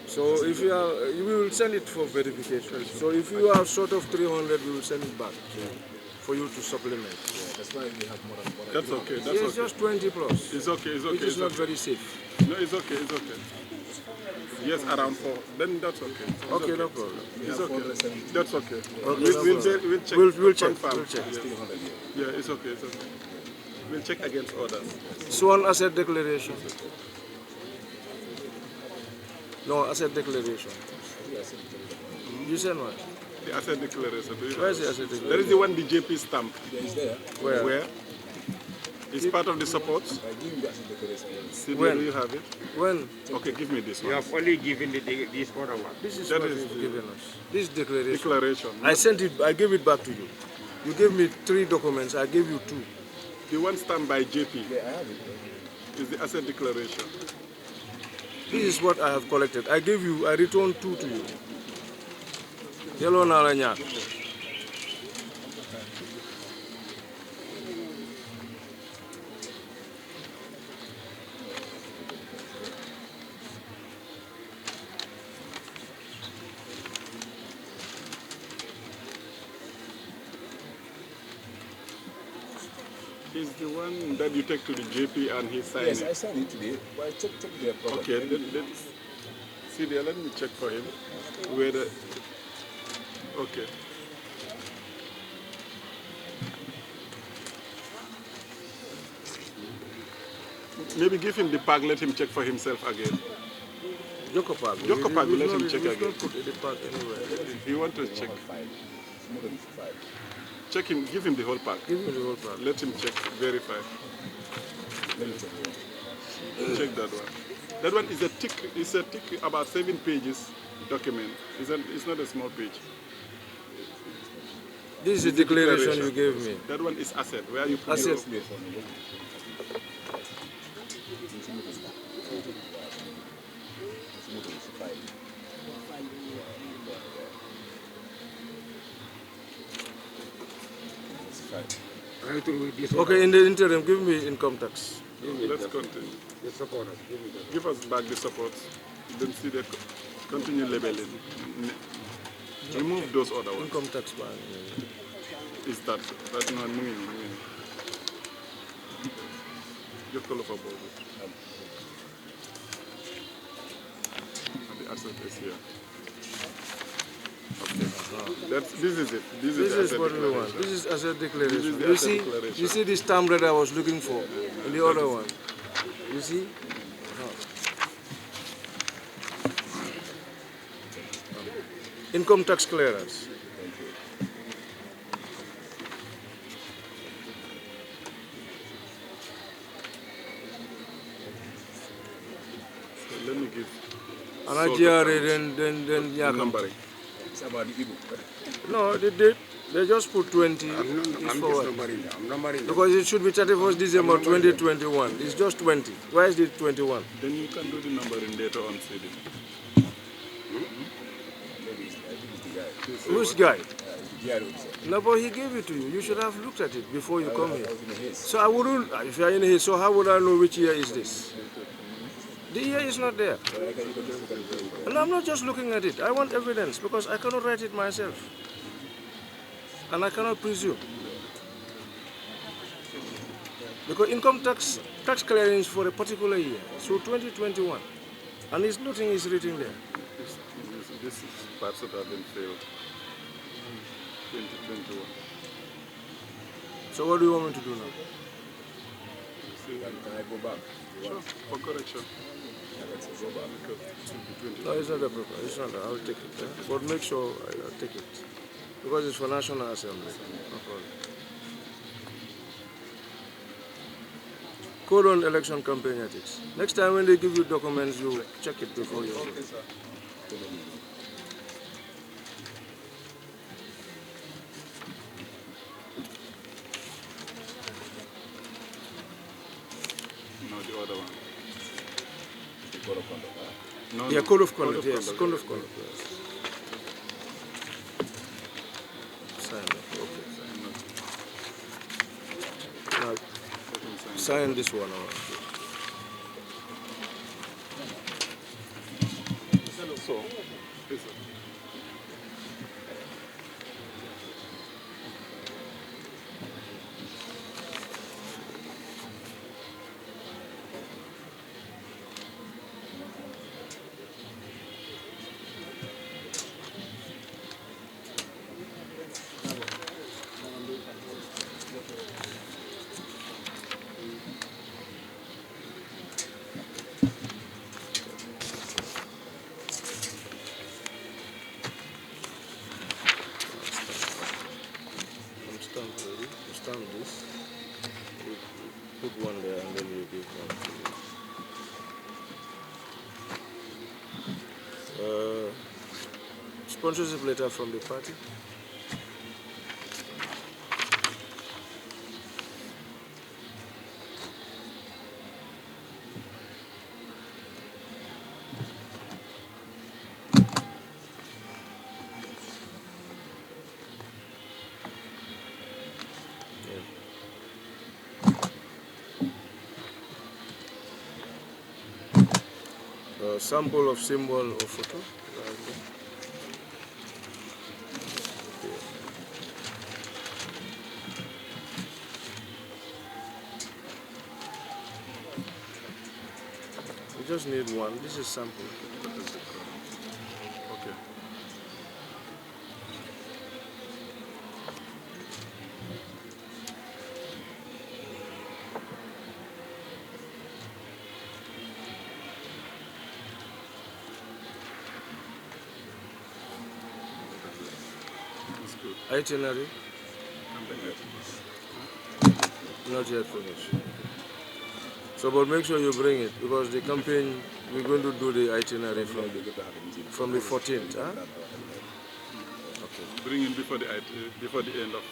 So if you are, we will send it for verification. So if you are short of 300, we will send it back for you to supplement. That's why we have more than one. That's okay. That's it's okay. just 20 plus. It's okay. It's okay. It is it's not okay. very safe. No, it's okay. It's okay. Yes, around 4. Then that's okay. It's okay, no problem. It's okay. That's okay. Okay, We'll check. We'll check. Confirm. We'll check. Yeah, it's okay. It's okay. We'll check against others. Sworn asset declaration. No, asset declaration. You said what? The asset declaration. Where is the asset declaration? There is the one the JP stamp. It's there. Where? It's part of the supports. I give you the asset declaration. See, when? do you have it? When? Okay, give me this one. You have only given this other one. This is That what is you've the given us. This declaration. Declaration. I sent it. I gave it back to you. You gave me 3 documents. I gave you 2. The one stamped by JP. Yeah, I have it. Is the asset declaration. This is what I have collected. I gave you. I returned 2 to you. Yellow Nalanya. Is the one that you take to the JP and he signs Yes, it? I signed it today. Well, check the problem. Okay, let's see there. Let me check for him. Whether okay. Maybe give him the pack. Let him check for himself again. Jokopag. Jokopag, let him check again. Put the pack anywhere. If you want to check, check him. Give him the whole pack. Give him the whole pack. Let him check. Verify. Let me check. Check that one. That one is a thick. It's a thick, about 7 pages document. It's not a small page. This is the declaration you gave me. That one is asset. Where you put Asset. your... Okay, in the interim, give me income tax. Let's continue. The supporters. Give us back the support. Then see the continue labeling. Remove those other ones. Income tax ban. Is that not new? You call for both. And the asset is here. Okay. This is it. This is what we want. This is asset declaration. This is the You asset see, declaration. you see this stamp that I was looking for in the other one. You see? Income tax clearance. So let me give. Then numbering. It's about the ebook. No, they did. They just put 20. I'm just numbering now. I'm numbering. Because it should be 31st December 2021. It's just 20. Why is it 21? Then you can do the numbering later on, CD. Who's guy? No, but he gave it to you. You should have looked at it before you come here. So I wouldn't, if you're in here, so how would I know which year is this? The year is not there. And I'm not just looking at it. I want evidence because I cannot write it myself. And I cannot presume. Because income tax clearance for a particular year, so 2021. And it's nothing is written there. This is parts that have been failed. 2021. So what do you want me to do now? Can I go back? Sure, for correction. Go back. Because it should be 20. No, it's not a problem. It's not. I'll take it. But make sure I'll take it. Because it's for National Assembly. No problem. Code on election campaign ethics. Next time when they give you documents, you check it before you. Okay, sir. No, the other one. The code of conduct, huh? No, yeah, code of conduct, yes. Code of conduct, yes. Sign it, okay. Now, sign this one. So, this one. Stamp this. You put one there and then you give one to you. Sponsorship letter from the party. Sample of symbol or photo. We just need one. This is sample. Okay. Itinerary? Not yet finished. So, but make sure you bring it because the campaign, we're going to do the itinerary from the 14th. Huh? Okay. Bring in before the end of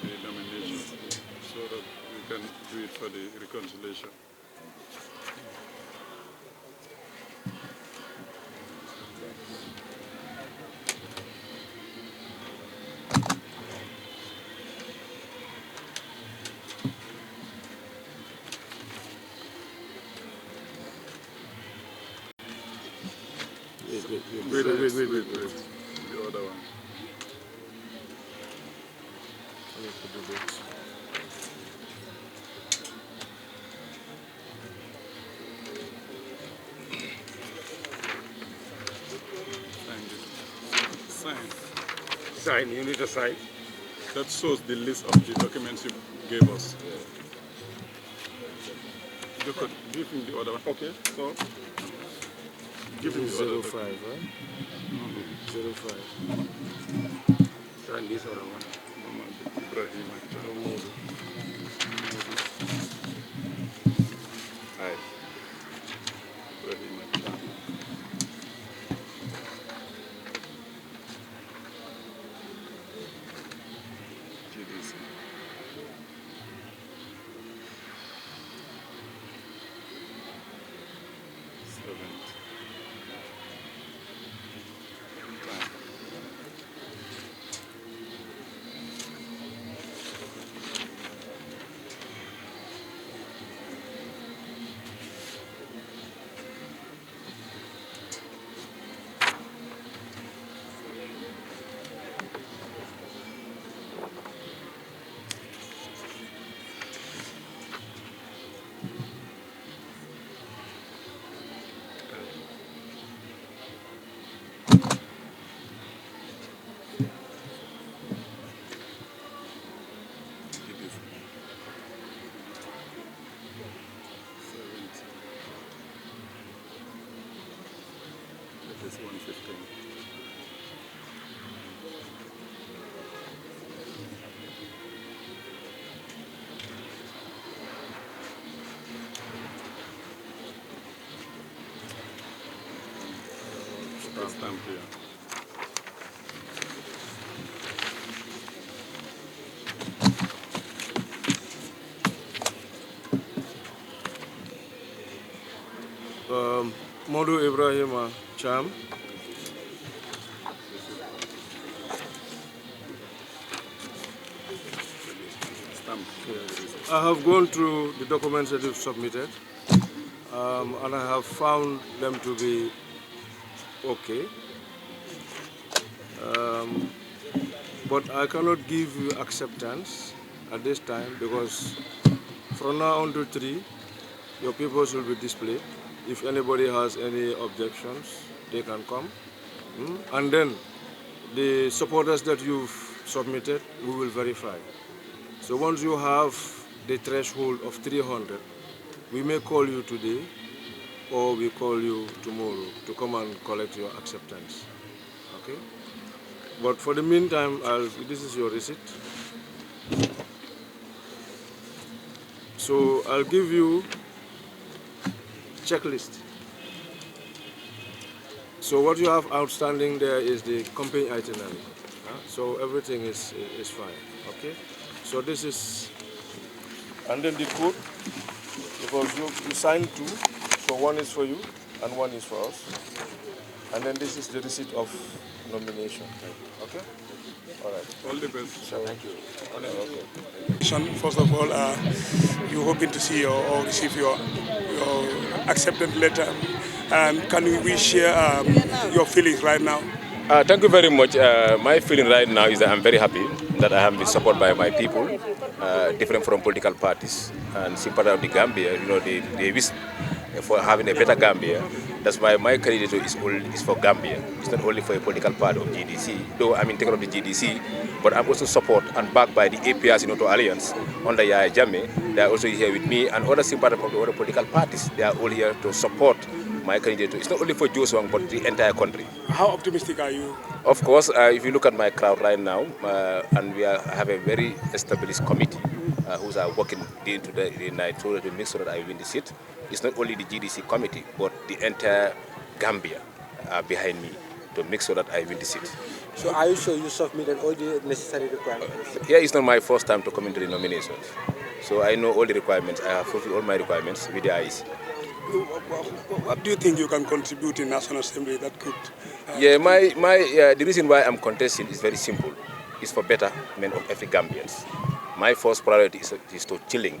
the nomination so that we can do it for the reconciliation. Wait. The other one. I need to do this. Sign, you need a sign. That shows the list of the documents you gave us. You could give him the other one. Okay, so give him the other 05, right? 05. Sign this other one. Ibrahim. Hi. Ibrahim. Stamp here. Modu Ibrahim Cham. I have gone through the documents that you've submitted, and I have found them to be okay. But I cannot give you acceptance at this time because from now on to 3, your papers will be displayed. If anybody has any objections, they can come. And then the supporters that you've submitted, we will verify. So once you have the threshold of 300, we may call you today or we call you tomorrow to come and collect your acceptance. Okay? But for the meantime, this is your receipt. So I'll give you checklist. So what you have outstanding there is the company itinerary. So everything is fine. Okay? So this is, and then the code, because you signed 2, so 1 is for you and 1 is for us. And then this is the receipt of nomination. Okay? All right. All the best. So, thank you. Okay. First of all, you're hoping to see or receive your acceptance letter. Can we share your feelings right now? Thank you very much. My feeling right now is that I'm very happy that I have been supported by my people, different from political parties, and sympathy of the Gambia. You know, they wish for having a better Gambia. That's why my candidature is for Gambia. It's not only for a political party of GDC, though I'm in favor of the GDC, but I'm also support and backed by the APRs in Auto Alliance under Yaya Jammeh. They are also here with me and other sympathizers of the other political parties. They are all here to support my candidature. It's not only for Joswang, but the entire country. How optimistic are you? Of course, if you look at my crowd right now, and we have a very established committee who are working day into the night to make sure that I win the seat. It's not only the GDC committee, but the entire Gambia behind me to make sure that I win the seat. So are you sure you submitted all the necessary requirements? Yeah, it's not my first time to come into the nominations. So I know all the requirements. I have fulfilled all my requirements with the IEC. What do you think you can contribute in National Assembly that could... the reason why I'm contesting is very simple. It's for betterment of every Gambians. My first priority is to chilling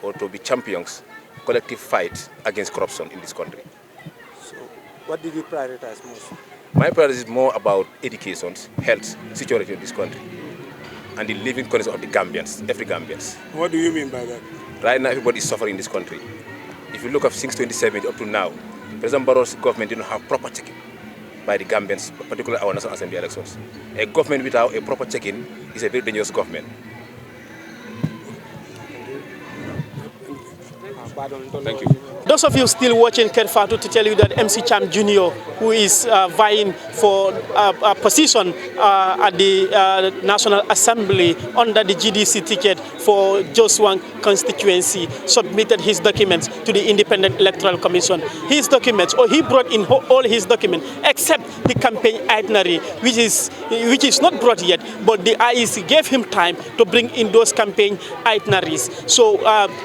or to be champions, collective fight against corruption in this country. So what did you prioritize most? My priority is more about education, health, security in this country, and the living conditions of the Gambians, every Gambians. What do you mean by that? Right now, everybody is suffering in this country. If you look at since 2017 up to now, President Barrow's government didn't have proper checking by the Gambians, particularly our National Assembly elections. A government without a proper checking is a very dangerous government. Thank you. Those of you still watching Kerr Fatou to tell you that MC Cham Jr., who is vying for a position at the National Assembly under the GDC ticket for Joswang constituency, submitted his documents to the Independent Electoral Commission. His documents, or he brought in all his documents, except the campaign itinerary, which is not brought yet, but the IEC gave him time to bring in those campaign itineraries. So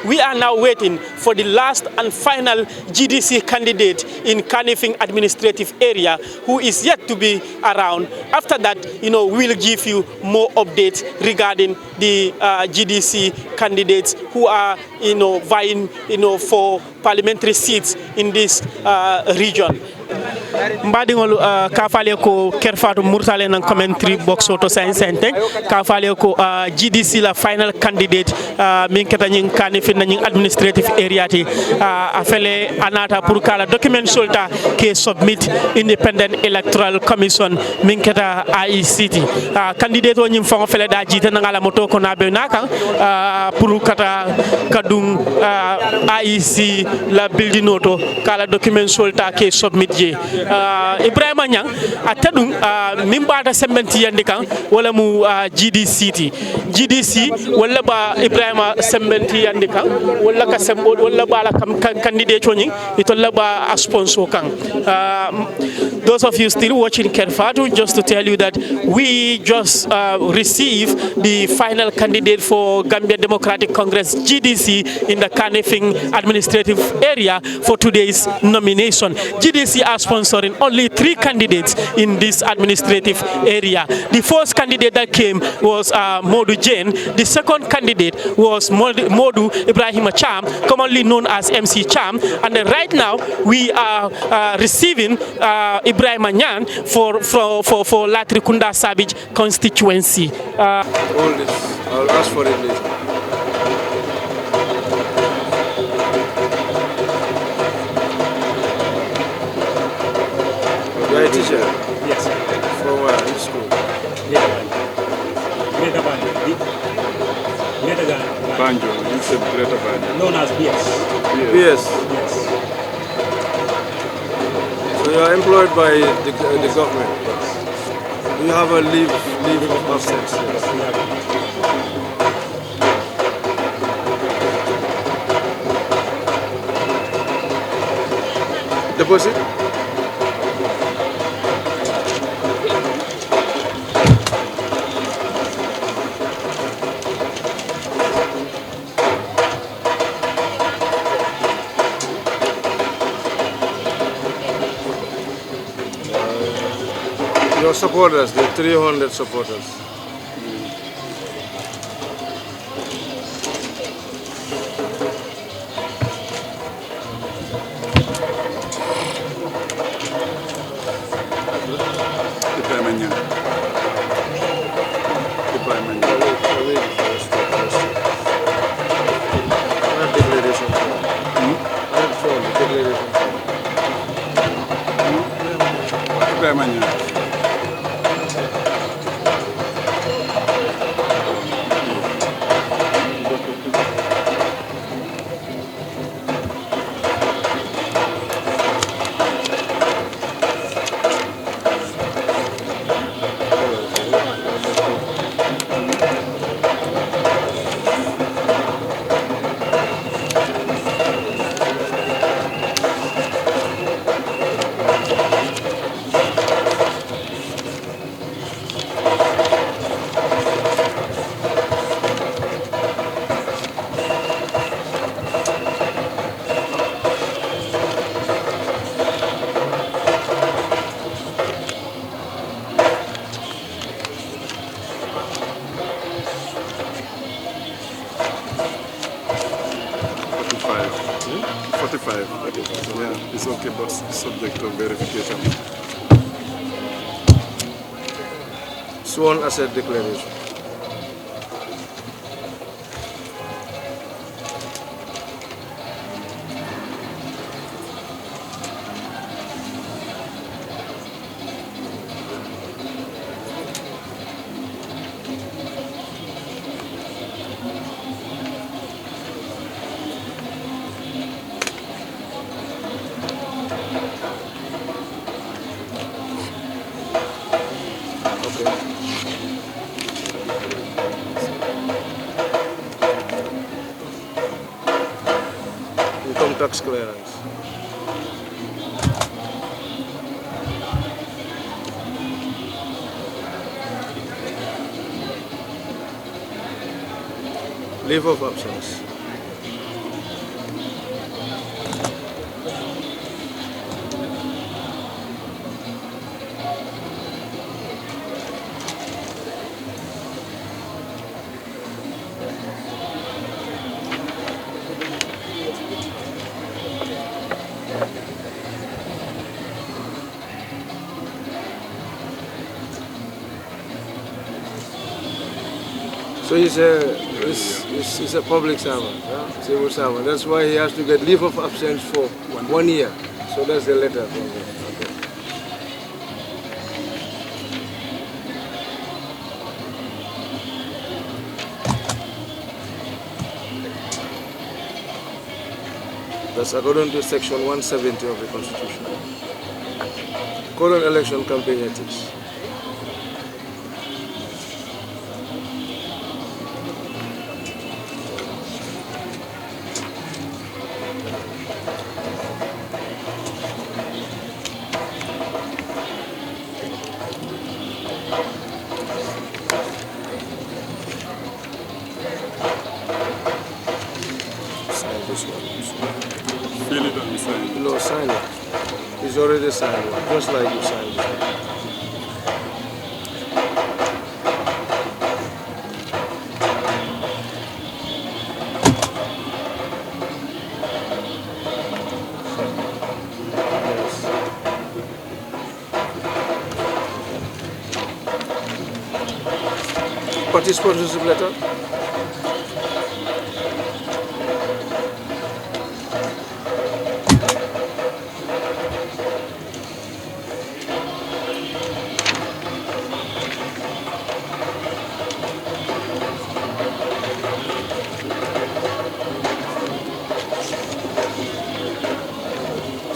we are now waiting for the last and final GDC candidate in Kanifing administrative area who is yet to be around. After that, we'll give you more updates regarding the GDC candidates who are, vying, for parliamentary seats in this region. Mbadingol kafale ko Kerr Fatou murtale nan commentary box auto sente kafale ko GDC la final candidate min keta nyin Kanifing na nyin administrative area ti afele anata pour kala document solta ke submit Independent Electoral Commission min keta IEC candidate o nyin fongo fele da jita na ngala moto ko na be naka pour kata kadung IEC la building auto kala document solta ke submit je Ibrahima Nyang atadum mimbata sembenti yandi kan wala mu GDC wala ba Ibrahima sembenti yandi kan wala ka sembo wala ba la candidate toni itolla ba sponsor kan those of you still watching Fatou, just to tell you that we just received the final candidate for Gambia Democratic Congress GDC in the Kanifing administrative area for today's nomination. GDC are sponsoring only 3 candidates in this administrative area. The first candidate that came was Modu Jane. The second candidate was Modu Ibrahim Cham, commonly known as MC Cham. And right now we are receiving Ibrahim Anyan for Latrikunda Savage constituency. All this, I'll ask for it later. You are a teacher? Yes. From where? Which school? Greater Banjo. Banjo, you said Greater Banjo. Known as BS. Yes. Yes. So you are employed by the government? Do you have a leave of absence? Yes, we have it. Deposit? Your supporters, the 300 supporters. Yeah, it's okay, but subject to verification. Sworn asset declaration. Income tax clearance. Leave of absence. So he's a public servant, huh? Civil servant. That's why he has to get leave of absence for 1 year. So that's the letter from him. Okay. That's according to section 170 of the Constitution. Current election campaign ethics. This one. Fill it and sign it. No, sign it. It's already signed one, just like you signed it. Party sponsorship letter.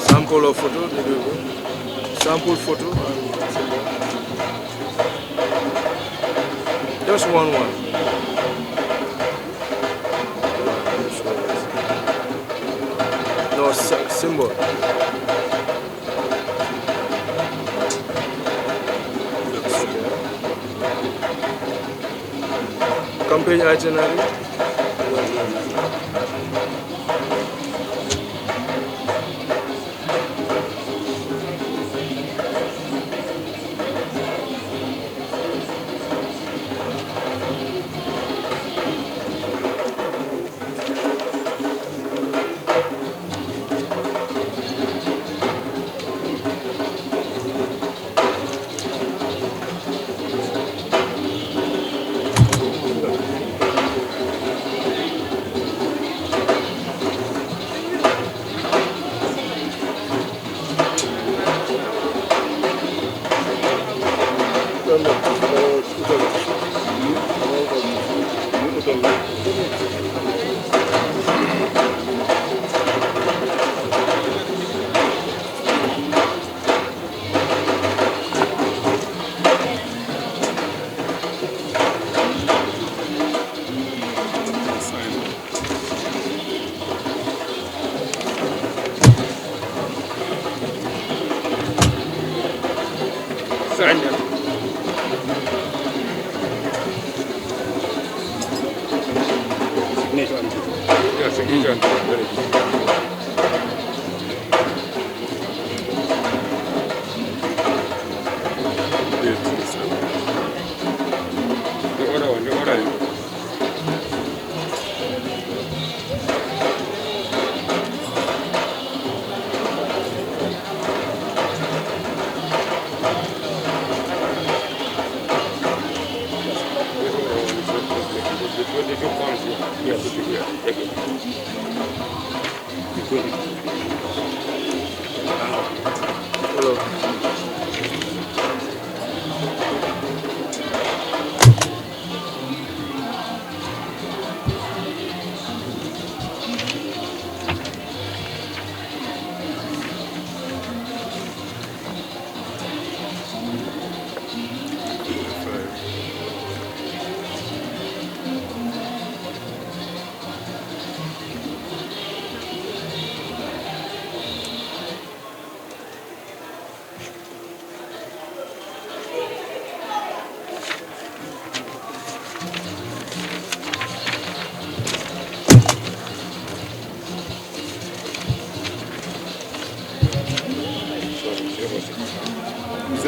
Sample of photo, sample photo. Just one. No, symbol. Campaign itinerary.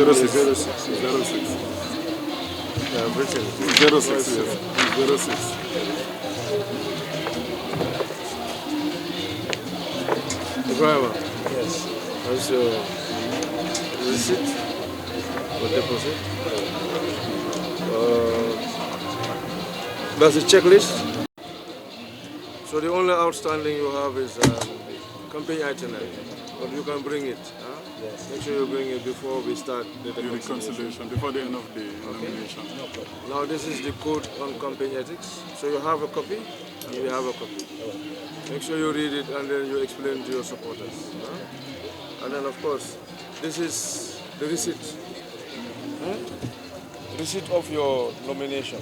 Zero six. Yeah, Britain. 06, yes. 06. The driver. Yes. That's your receipt for deposit. That's a checklist. So the only outstanding you have is campaign itinerary. But you can bring it. Huh? Yes. Make sure you bring it before we start the reconciliation, before the end of the nomination. No problem. Now this is the code on campaign ethics. So you have a copy and we have a copy. Make sure you read it and then you explain to your supporters. Huh? And then of course, this is the receipt. Receipt of your nomination.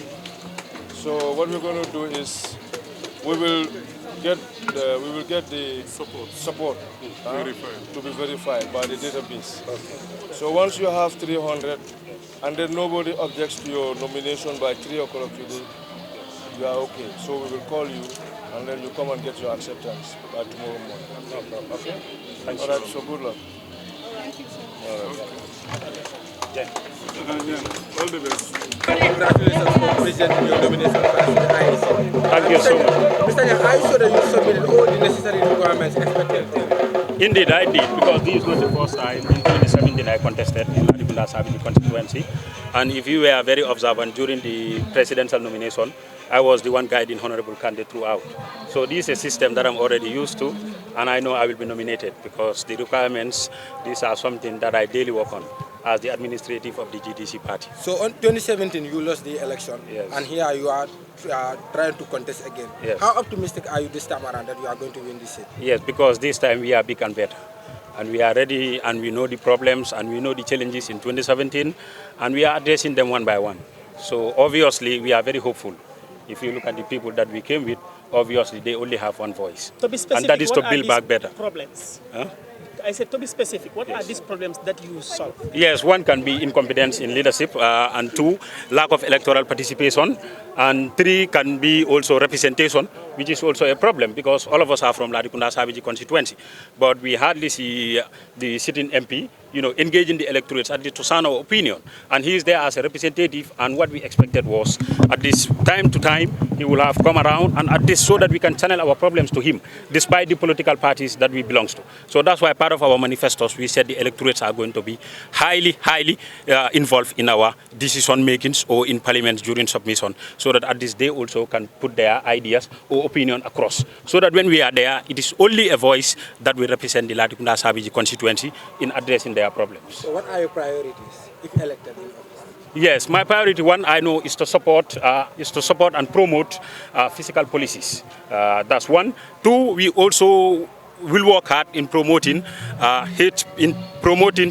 So what we're going to do is we will get the support to be verified by the database. Okay. So once you have 300 and then nobody objects to your nomination by 3 o'clock today, you are okay. So we will call you and then you come and get your acceptance by tomorrow morning. No problem. Okay. Thanks. All right, so good luck. Thank you so much. All right. All the best. Congratulations for presenting your nomination for the IEC. Thank you so much. Mr. Jan, are you sure that you submitted all the necessary requirements expected? Indeed, I did, because this was the first time in 2017 I contested in Ladikunda Sabiji constituency. And if you were very observant during the presidential nomination, I was the one guiding honorable candidate throughout. So this is a system that I'm already used to, and I know I will be nominated because the requirements, these are something that I daily work on as the administrative of the GDC party. So in 2017 you lost the election, yes, and here you are trying to contest again. Yes. How optimistic are you this time around that you are going to win this seat? Yes, because this time we are big and better. And we are ready, and we know the problems, and we know the challenges in 2017, and we are addressing them one by one. So obviously we are very hopeful. If you look at the people that we came with, obviously they only have one voice. To be specific, and that is to build back better. Problems? Huh? I said to be specific, what are these problems that you solve? Yes, one can be incompetence in leadership, and 2, lack of electoral participation, and 3 can be also representation, which is also a problem because all of us are from Ladikunda Sabiji constituency. But we hardly see the sitting MP, engaging the electorates at least to sound our opinion. And he is there as a representative, and what we expected was at this time to time, he will have come around and at this so that we can channel our problems to him, despite the political parties that we belong to. So that's why part of our manifestos, we said the electorates are going to be highly involved in our decision makings or in parliament during submission, so that at this they also can put their ideas or opinion across. So that when we are there, it is only a voice that will represent the Ladikunda Sabiji constituency in addressing their problems. So what are your priorities if elected in office? Yes, my priority 1, I know, is to support and promote fiscal policies. That's 1. 2, we also will work hard in promoting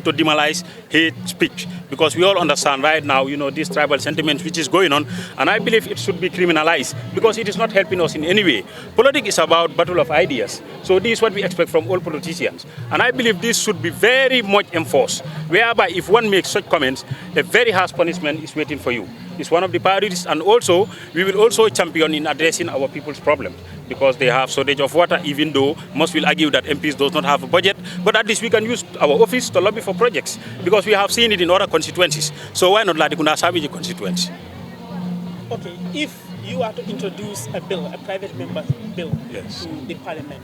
to demoralize hate speech, because we all understand right now, this tribal sentiment which is going on, and I believe it should be criminalized because it is not helping us in any way. Politics is about battle of ideas, so this is what we expect from all politicians, and I believe this should be very much enforced, whereby if one makes such comments, a very harsh punishment is waiting for you. It's one of the priorities, and also we will also champion in addressing our people's problems, because they have shortage of water, even though most will argue that MPs does not have a budget, but at least we can use our office to lobby for projects, because we have seen it in other constituencies. So why not Ladikunda Sabiji constituency? Okay, if you are to introduce a bill, a private member's bill, to the parliament,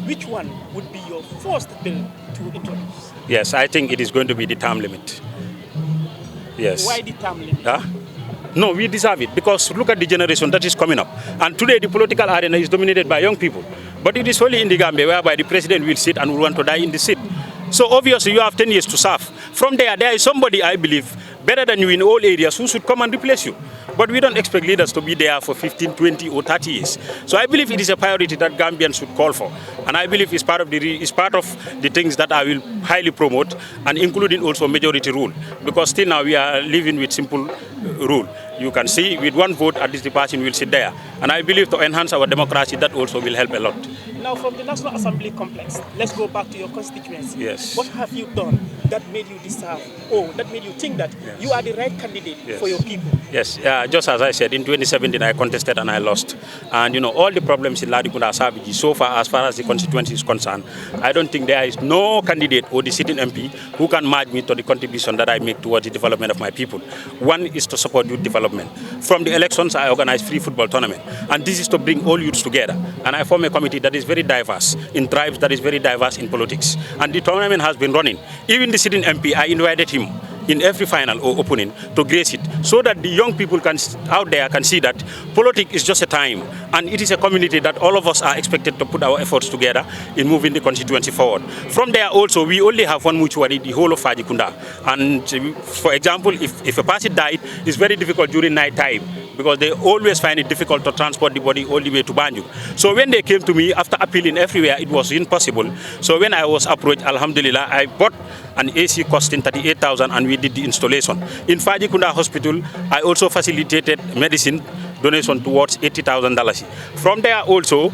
which one would be your first bill to introduce? Yes, I think it is going to be the term limit. Yes. Why the term limit? Huh? No, we deserve it, because look at the generation that is coming up. And today the political arena is dominated by young people. But it is only in the Gambia whereby the president will sit and will want to die in the seat. So obviously you have 10 years to serve. From there is somebody, I believe, better than you in all areas who should come and replace you. But we don't expect leaders to be there for 15, 20 or 30 years. So I believe it is a priority that Gambians should call for. And I believe it's part of the things that I will highly promote, and including also majority rule. Because still now we are living with simple rule. You can see with one vote at least the person will sit there. And I believe to enhance our democracy, that also will help a lot. Now from the National Assembly complex, let's go back to your constituency. Yes. What have you done that made you deserve, or that made you think that you are the right candidate for your people? Yes, just as I said, in 2017 I contested and I lost. And all the problems in Ladikunda Sabiji, so far as the constituency is concerned, I don't think there is no candidate or the sitting MP who can match me to the contribution that I make towards the development of my people. One is to support youth development. From the elections, I organize free football tournament. And this is to bring all youths together. And I form a committee that is very diverse in tribes, that is very diverse in politics. And the tournament has been running. Even the sitting MP, I invited him in every final or opening to grace it, so that the young people out there can see that politics is just a time, and it is a community that all of us are expected to put our efforts together in moving the constituency forward. From there also, we only have one mortuary, the whole of Fajikunda. And for example, if a person died, it's very difficult during night time, because they always find it difficult to transport the body all the way to Banjul. So when they came to me, after appealing everywhere, it was impossible. So when I was approached, alhamdulillah, I bought an AC costing 38,000 and we did the installation. In Fajikunda Hospital, I also facilitated medicine donation towards $80,000. From there also,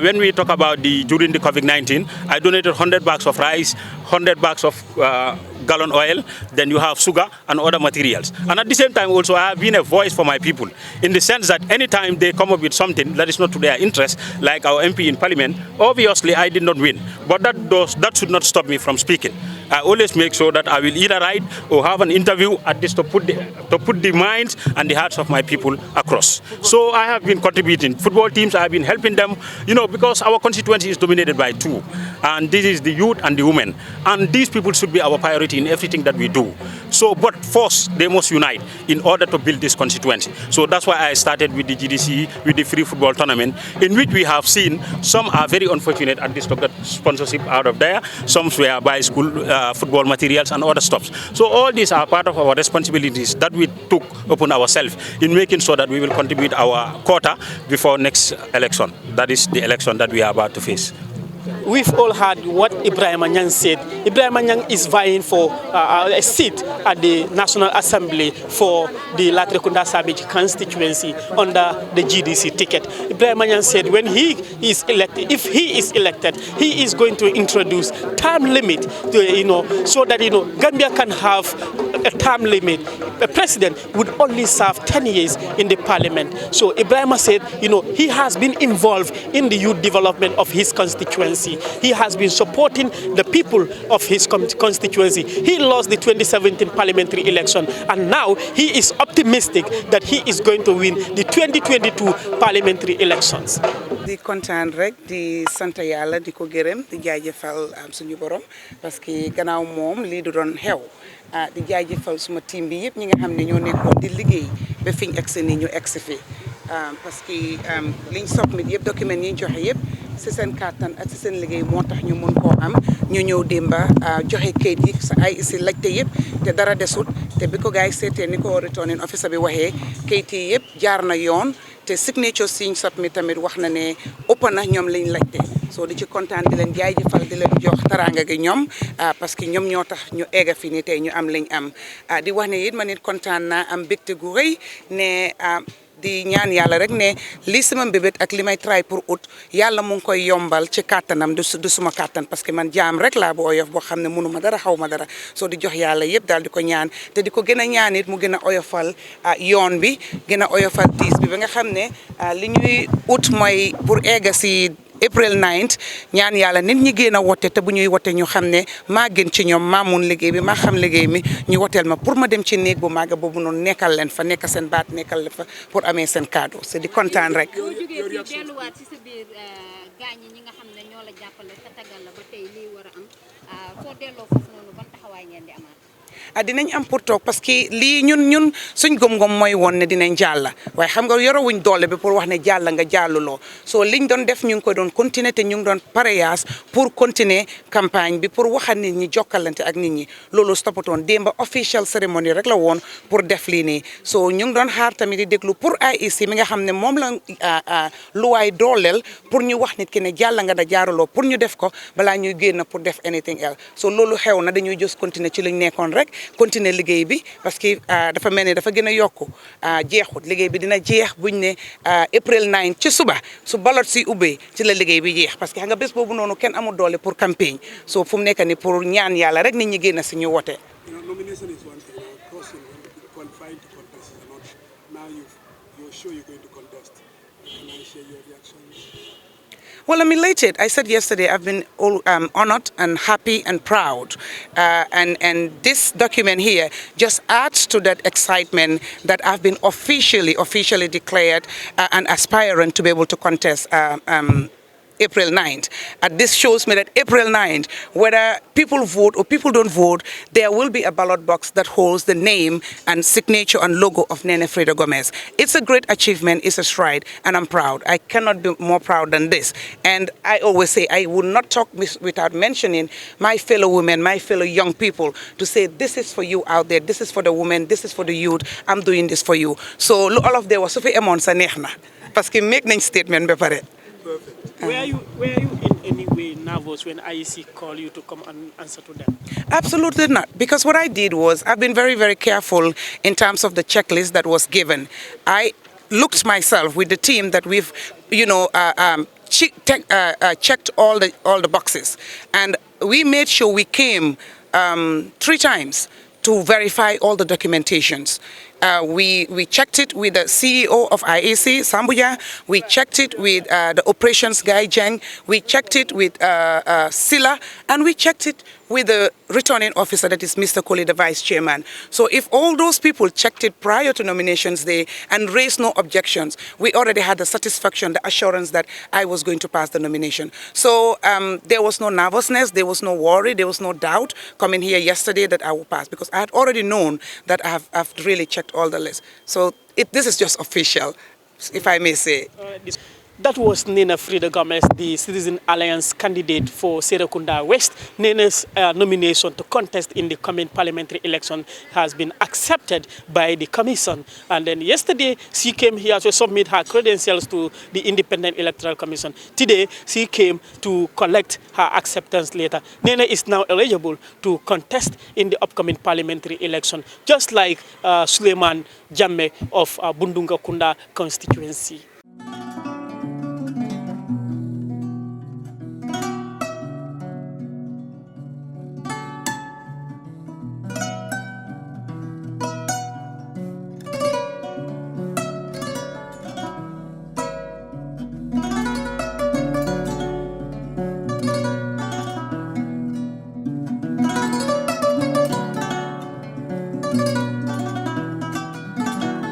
when we talk about during the COVID-19, I donated 100 bags of rice, 100 bags of gallon oil, then you have sugar and other materials. And at the same time also, I have been a voice for my people in the sense that anytime they come up with something that is not to their interest, like our MP in Parliament, obviously I did not win, but that should not stop me from speaking. I always make sure that I will either write or have an interview at least to put the minds and the hearts of my people across. So I have been contributing football teams. I have been helping them, because our constituency is dominated by two, and this is the youth and the women, and these people should be our priority in everything that we do. So, but first they must unite in order to build this constituency. So that's why I started with the GDC, with the free football tournament, in which we have seen some are very unfortunate at this to get sponsorship out of there. Some were by school football materials and other stuff. So all these are part of our responsibilities that we took upon ourselves in making sure that we will contribute our quota before next election. That is the election that we are about to face. We've all heard what Ibrahim Anyang said. Ibrahim Anyang is vying for a seat at the National Assembly for the Latrekunda Sabiji constituency under the GDC ticket. Ibrahim Anyang said when he is elected, if he is elected, he is going to introduce term limit to, so that Gambia can have a term limit. A president would only serve 10 years in the parliament. So Ibrahim said, he has been involved in the youth development of his constituency. He has been supporting the people of his constituency. He lost the 2017 parliamentary election, and now he is optimistic that he is going to win the 2022 parliamentary elections. di kontaan rek di sant yàlla di ko gërëm di jaajëfal suñu borom parce que gannaaw moom lii du doon xew di jaajëfal suma team bi yëpp ñi nga xam ne ñoo nekkoon di liggéey ba fiñ egsi ni ñu egsi fi parce que liñ submit yëpp document yi ñu joxe yëpp si seen kàttan ak si seen liggéey moo tax ñu mën koo am ñu ñëw démba joxe kayit yi sa ay si laajte yëpp te dara desut te bi ko gars yi seetee ni ko returning officer bi waxee kayit yi yëpp jaar na yoon te signature siñ submit tamit wax na ne ëpp na ñoom lañ laajte soo di ci kontaan di leen jaajëfal di leen jox taraanga gi ñoom parce que ñoom ñoo tax ñu egga fi ni tey ñu am lañ am di wax ne it ma nit kontaan naa am mbégte gu rëy ne di ñaan yàlla rek ne lii sama mbébét ak li may try pour ut yàlla mu ngi koy yombal ci kàttanam du suma kàttan parce que man jaam rek laa bu oyof boo xam ne mënuma dara xaw ma dara soo di jox yàlla yëpp daal di ko ñaan te di ko gën a ñaan it mu gën a oyofal yoon bi gën a oyofal tiis bi ba nga xam ne li ñuy ut mooy pour egga si April 9th ñaan yàlla nit ñi génn a wote te bu ñuy wote ñu xam ne maa gën ci ñoom maa mun liggéey bi maa xam liggéey mi ñu woteel ma pour ma dem ci néeg bu màgg boobu noonu nekkal leen fa nekk seen baat nekkal leen fa pour amee seen cadeau c'est di kontaan rek. boo jógee fii delluwaat ci sa biir gaañ ñi nga xam ne ñoo la jàppale te tagal la ba tey lii war a am foo delloo foofu noonu ban taxawaay ngeen di amaat. dinañ am pour toog parce que lii ñun suñ gom-gom mooy woon ne dinañ jàll waaye xam nga yorowuñ doole bi pour wax ne jàll nga jàlluloo soo liñ doon def ñu ngi ko doon continuer te ñu ngi doon pareyaas pour continuer campagne bi pour waxal nit ñi jokkalante ak nit ñi loolu stoppatoon démba official cérémonie rek la woon pour def lii nii soo ñu ngi doon xaar tamit di déglu pour IEC mi nga xam ne moom la luwaay dooleel pour ñu wax nit ki ne jàll nga da jaaruloo pour ñu def ko balaa ñuy génn pour def anything else so loolu xew na dañuy just continuer ci liñ nekkoon rek continuer liggéey bi parce que dafa mel ni dafa gën a yokku jeexut liggéey bi dina jeex buñ ne April 9 ci suba su ballot si ubbee ci la liggéey bi jeex parce que xam nga bés boobu noonu kenn amul doole pour campagne so fu mu nekk ni pour ñaan yàlla rek nit ñi génn si ñu wote. Nomination is one thing, crossing qualifying to contest is another. Now you're sure you're going to contest. Can I share your reactions? Well, I'm elated. I said yesterday I've been honored and happy and proud. And this document here just adds to that excitement that I've been officially declared an aspirant to be able to contest April 9th. This shows me that April 9th, whether people vote or people don't vote, there will be a ballot box that holds the name and signature and logo of Nene Freda Gomez. It's a great achievement, it's a stride, and I'm proud. I cannot be more proud than this. And I always say I would not talk without mentioning my fellow women, my fellow young people, to say this is for you out there, this is for the women, this is for the youth, I'm doing this for you. So all of them was so amon sa neexna parce que make nañ statement ba pare. Perfect. Were you in any way nervous when IEC called you to come and answer to them? Absolutely not. Because what I did was, I've been very, very careful in terms of the checklist that was given. I looked myself with the team that we've, checked all the boxes, and we made sure we came 3 times to verify all the documentations. We checked it with the CEO of IAC, Sambuja. We checked it with the operations guy, Jeng. We checked it with Silla, and we checked it with the returning officer, that is Mr. Kohli, the vice chairman. So if all those people checked it prior to nominations day and raised no objections, we already had the satisfaction, the assurance that I was going to pass the nomination. So there was no nervousness, there was no worry, there was no doubt coming here yesterday that I will pass, because I had already known that I've really checked all the lists. So this is just official, if I may say. That was Nena Frida Gomez, the Citizen Alliance candidate for Serekunda West. Nena's nomination to contest in the coming parliamentary election has been accepted by the commission. And then yesterday, she came here to submit her credentials to the Independent Electoral Commission. Today, she came to collect her acceptance letter. Nena is now eligible to contest in the upcoming parliamentary election, just like Suleiman Jammeh of Bundunga Kunda constituency.